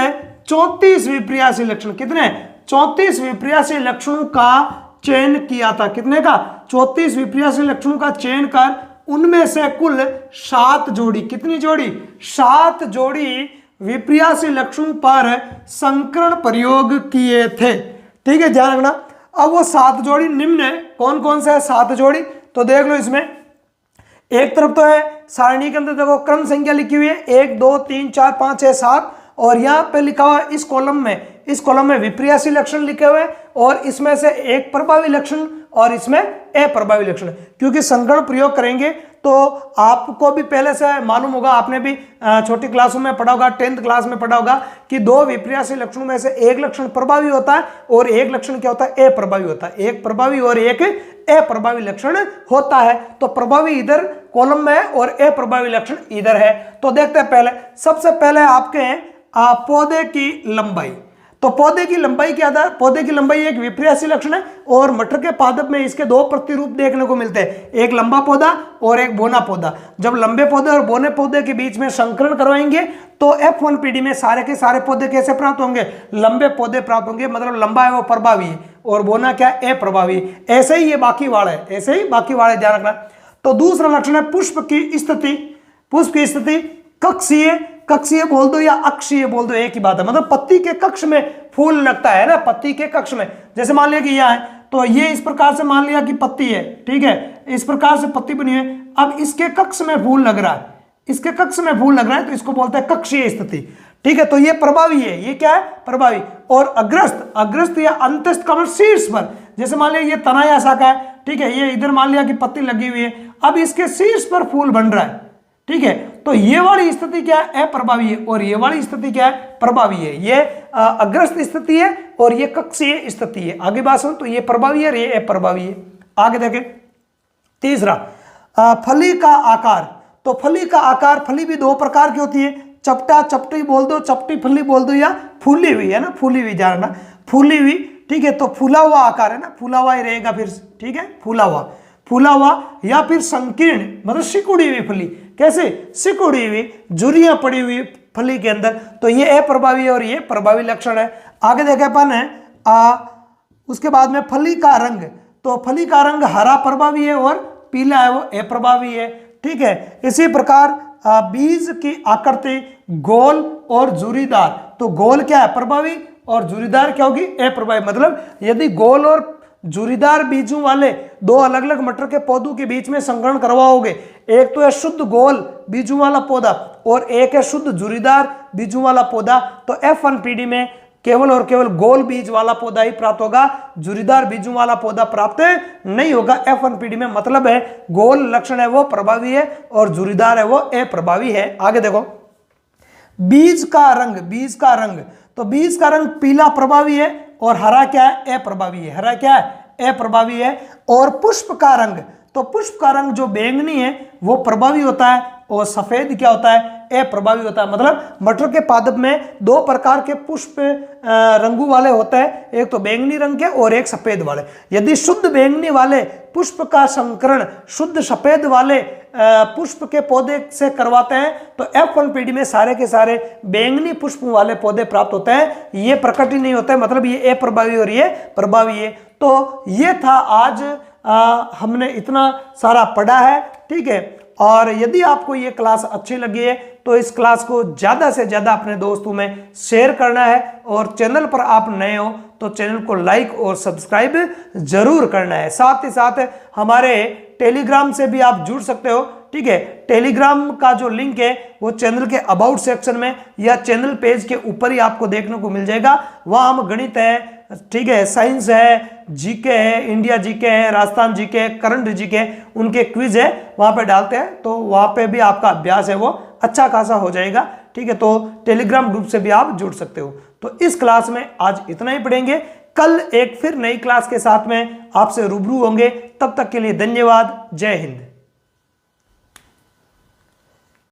34 विपर्यासी लक्षण, कितने 34 विपर्यासी लक्षणों का चयन किया था। कितने का, 34 विपर्यासी लक्षणों का चयन कर उनमें से कुल 7 जोड़ी, कितनी जोड़ी, 7 जोड़ी विपर्यासी लक्षणों पर संकरण प्रयोग किए थे, ठीक है, ध्यान रखना। अब वो 7 जोड़ी निम्न है, कौन कौन से है 7 जोड़ी, तो देख लो। इसमें एक तरफ तो है सारणी के अंदर देखो क्रम संख्या लिखी हुई है 1 2 3 4 5 6 7, और यहाँ पे लिखा हुआ है इस कॉलम में विपर्यासी लक्षण लिखे हुए हैं, और इसमें से एक प्रभावी लक्षण और इसमें अप्रभावी लक्षण। क्योंकि संकरण प्रयोग करेंगे तो आपको भी पहले से मालूम होगा, आपने भी छोटी क्लासों में पढ़ा होगा, 10th क्लास में पढ़ा होगा कि 2 विपर्यासी लक्षणों में से एक लक्षण प्रभावी होता है और एक लक्षण क्या होता है, अप्रभावी होता है। एक प्रभावी और एक अप्रभावी लक्षण होता है। तो प्रभावी इधर कॉलम में है और अप्रभावी लक्षण इधर है। तो देखते हैं पहले, सबसे पहले आपके हैं पौधे की लंबाई। तो पौधे की लंबाई क्या था, पौधे की लंबाई एक विपर्यासी लक्षण है, और मटर के पादप में इसके 2 प्रतिरूप देखने को मिलते हैं, एक लंबा पौधा और एक बोना पौधा। जब लंबे पौधे और बोने पौधे के बीच में संकरण करवाएंगे तो F1 पीढ़ी में सारे के सारे पौधे कैसे प्राप्त होंगे, लंबे पौधे प्राप्त होंगे, मतलब लंबा है वो प्रभावी है और बोना क्या है, अप्रभावी। ऐसे ही ये बाकी वाला है, ऐसे ही बाकी वाले, ध्यान रखना। तो दूसरा लक्षण है पुष्प की स्थिति। पुष्प की स्थिति कक्षीय बोल दो या अक्षीय बोल दो, एक ही बात है, मतलब पत्ती के कक्ष में फूल लगता है ना, पत्ती के कक्ष में। जैसे मान लिया कि यह है तो ये इस प्रकार से मान लिया कि पत्ती है, ठीक है, इस प्रकार से पत्ती बनी है। अब इसके कक्ष में फूल लग रहा है, इसके कक्ष में फूल लग रहा है, तो इसको बोलते हैं कक्षीय स्थिति, ठीक है। तो ये प्रभावी है, ये क्या है, प्रभावी। और अग्रस्त या अंतस्थ का मतलब शीर्ष पर, जैसे मान लिया ये तना या शाखा है, ठीक है, ये इधर मान लिया कि पत्ती लगी हुई है, अब इसके शीर्ष पर फूल बन रहा है, ठीक है। तो ये वाली स्थिति क्या है, अप्रभावी है, और ये वाली स्थिति क्या है, प्रभावी है। ये अग्रस्त स्थिति है और ये कक्षीय स्थिति है। आगे बात सुन, तो ये प्रभावी है और ये अप्रभावी है। आगे देखें तीसरा, फली का आकार। तो फली का आकार, फली भी दो प्रकार की होती है, चपटा, चपटी बोल दो, चपटी फली बोल दो, या फूली हुई, है ना, फूली हुई, जानना फूली हुई, ठीक है। तो फूला हुआ आकार है ना, फूला हुआ ही रहेगा फिर, ठीक है, फूला हुआ, या फिर संकीर्ण मतलब सिकुड़ी हुई फली, कैसे, सिकुड़ी हुई, झुर्रियां पड़ी हुई फली के अंदर, तो ये अप्रभावी है और ये प्रभावी लक्षण है। आगे देखे अपन है उसके बाद में फली का रंग। तो फली का रंग हरा प्रभावी है और पीला है वो अप्रभावी है, ठीक है। इसी प्रकार बीज की आकृति गोल और झुर्रीदार, तो गोल क्या है, प्रभावी, और झुर्रीदार क्या होगी, अप्रभावी। मतलब यदि गोल और झुर्रीदार बीजों वाले दो अलग अलग मटर के पौधों के बीच में संकरण करवाओगे, एक तो है शुद्ध गोल बीजों वाला पौधा और एक है शुद्ध झुर्रीदार बीजों वाला पौधा, तो F1 पीढ़ी में केवल और केवल गोल बीज वाला पौधा ही प्राप्त होगा, झुर्रीदार बीजों वाला पौधा प्राप्त नहीं होगा F1 पीढ़ी में। मतलब है गोल लक्षण है वो प्रभावी है और झुर्रीदार है वो अप्रभावी है। आगे देखो बीज का रंग, तो बीज का रंग पीला प्रभावी है और हरा क्या है, अप्रभावी है, हरा क्या है, अप्रभावी है। और पुष्प का रंग, तो पुष्प का रंग जो बैंगनी है वो प्रभावी होता है और सफेद क्या होता है, अप्रभावी होता है। मतलब मटर के पादप में दो प्रकार के पुष्प रंगों वाले होते हैं, एक तो बैंगनी रंग के और एक सफेद वाले। यदि शुद्ध बैंगनी वाले पुष्प का संकरण शुद्ध सफेद वाले पुष्प के पौधे से करवाते हैं तो F1 पीढ़ी में सारे के सारे बैंगनी पुष्प वाले पौधे प्राप्त होते हैं, ये प्रकट ही नहीं होते हैं, मतलब ये अप्रभावी और ये प्रभावी है। तो ये था आज हमने इतना सारा पढ़ा है, ठीक है। और यदि आपको ये क्लास अच्छी लगी है तो इस क्लास को ज़्यादा से ज़्यादा अपने दोस्तों में शेयर करना है, और चैनल पर आप नए हो तो चैनल को लाइक और सब्सक्राइब जरूर करना है। साथ ही साथ हमारे टेलीग्राम से भी आप जुड़ सकते हो, ठीक है। टेलीग्राम का जो लिंक है वो चैनल के अबाउट सेक्शन में या चैनल पेज के ऊपर ही आपको देखने को मिल जाएगा। वहाँ हम गणित है, ठीक है, साइंस है, जीके है, इंडिया जीके है, राजस्थान जीके है, करंट जीके है, उनके क्विज है वहाँ पे डालते हैं, तो वहाँ पे भी आपका अभ्यास है वो अच्छा खासा हो जाएगा, ठीक है। तो टेलीग्राम ग्रुप से भी आप जुड़ सकते हो। तो इस क्लास में आज इतना ही पढ़ेंगे, कल एक फिर नई क्लास के साथ में आपसे रूबरू होंगे। तब तक के लिए धन्यवाद, जय हिंद।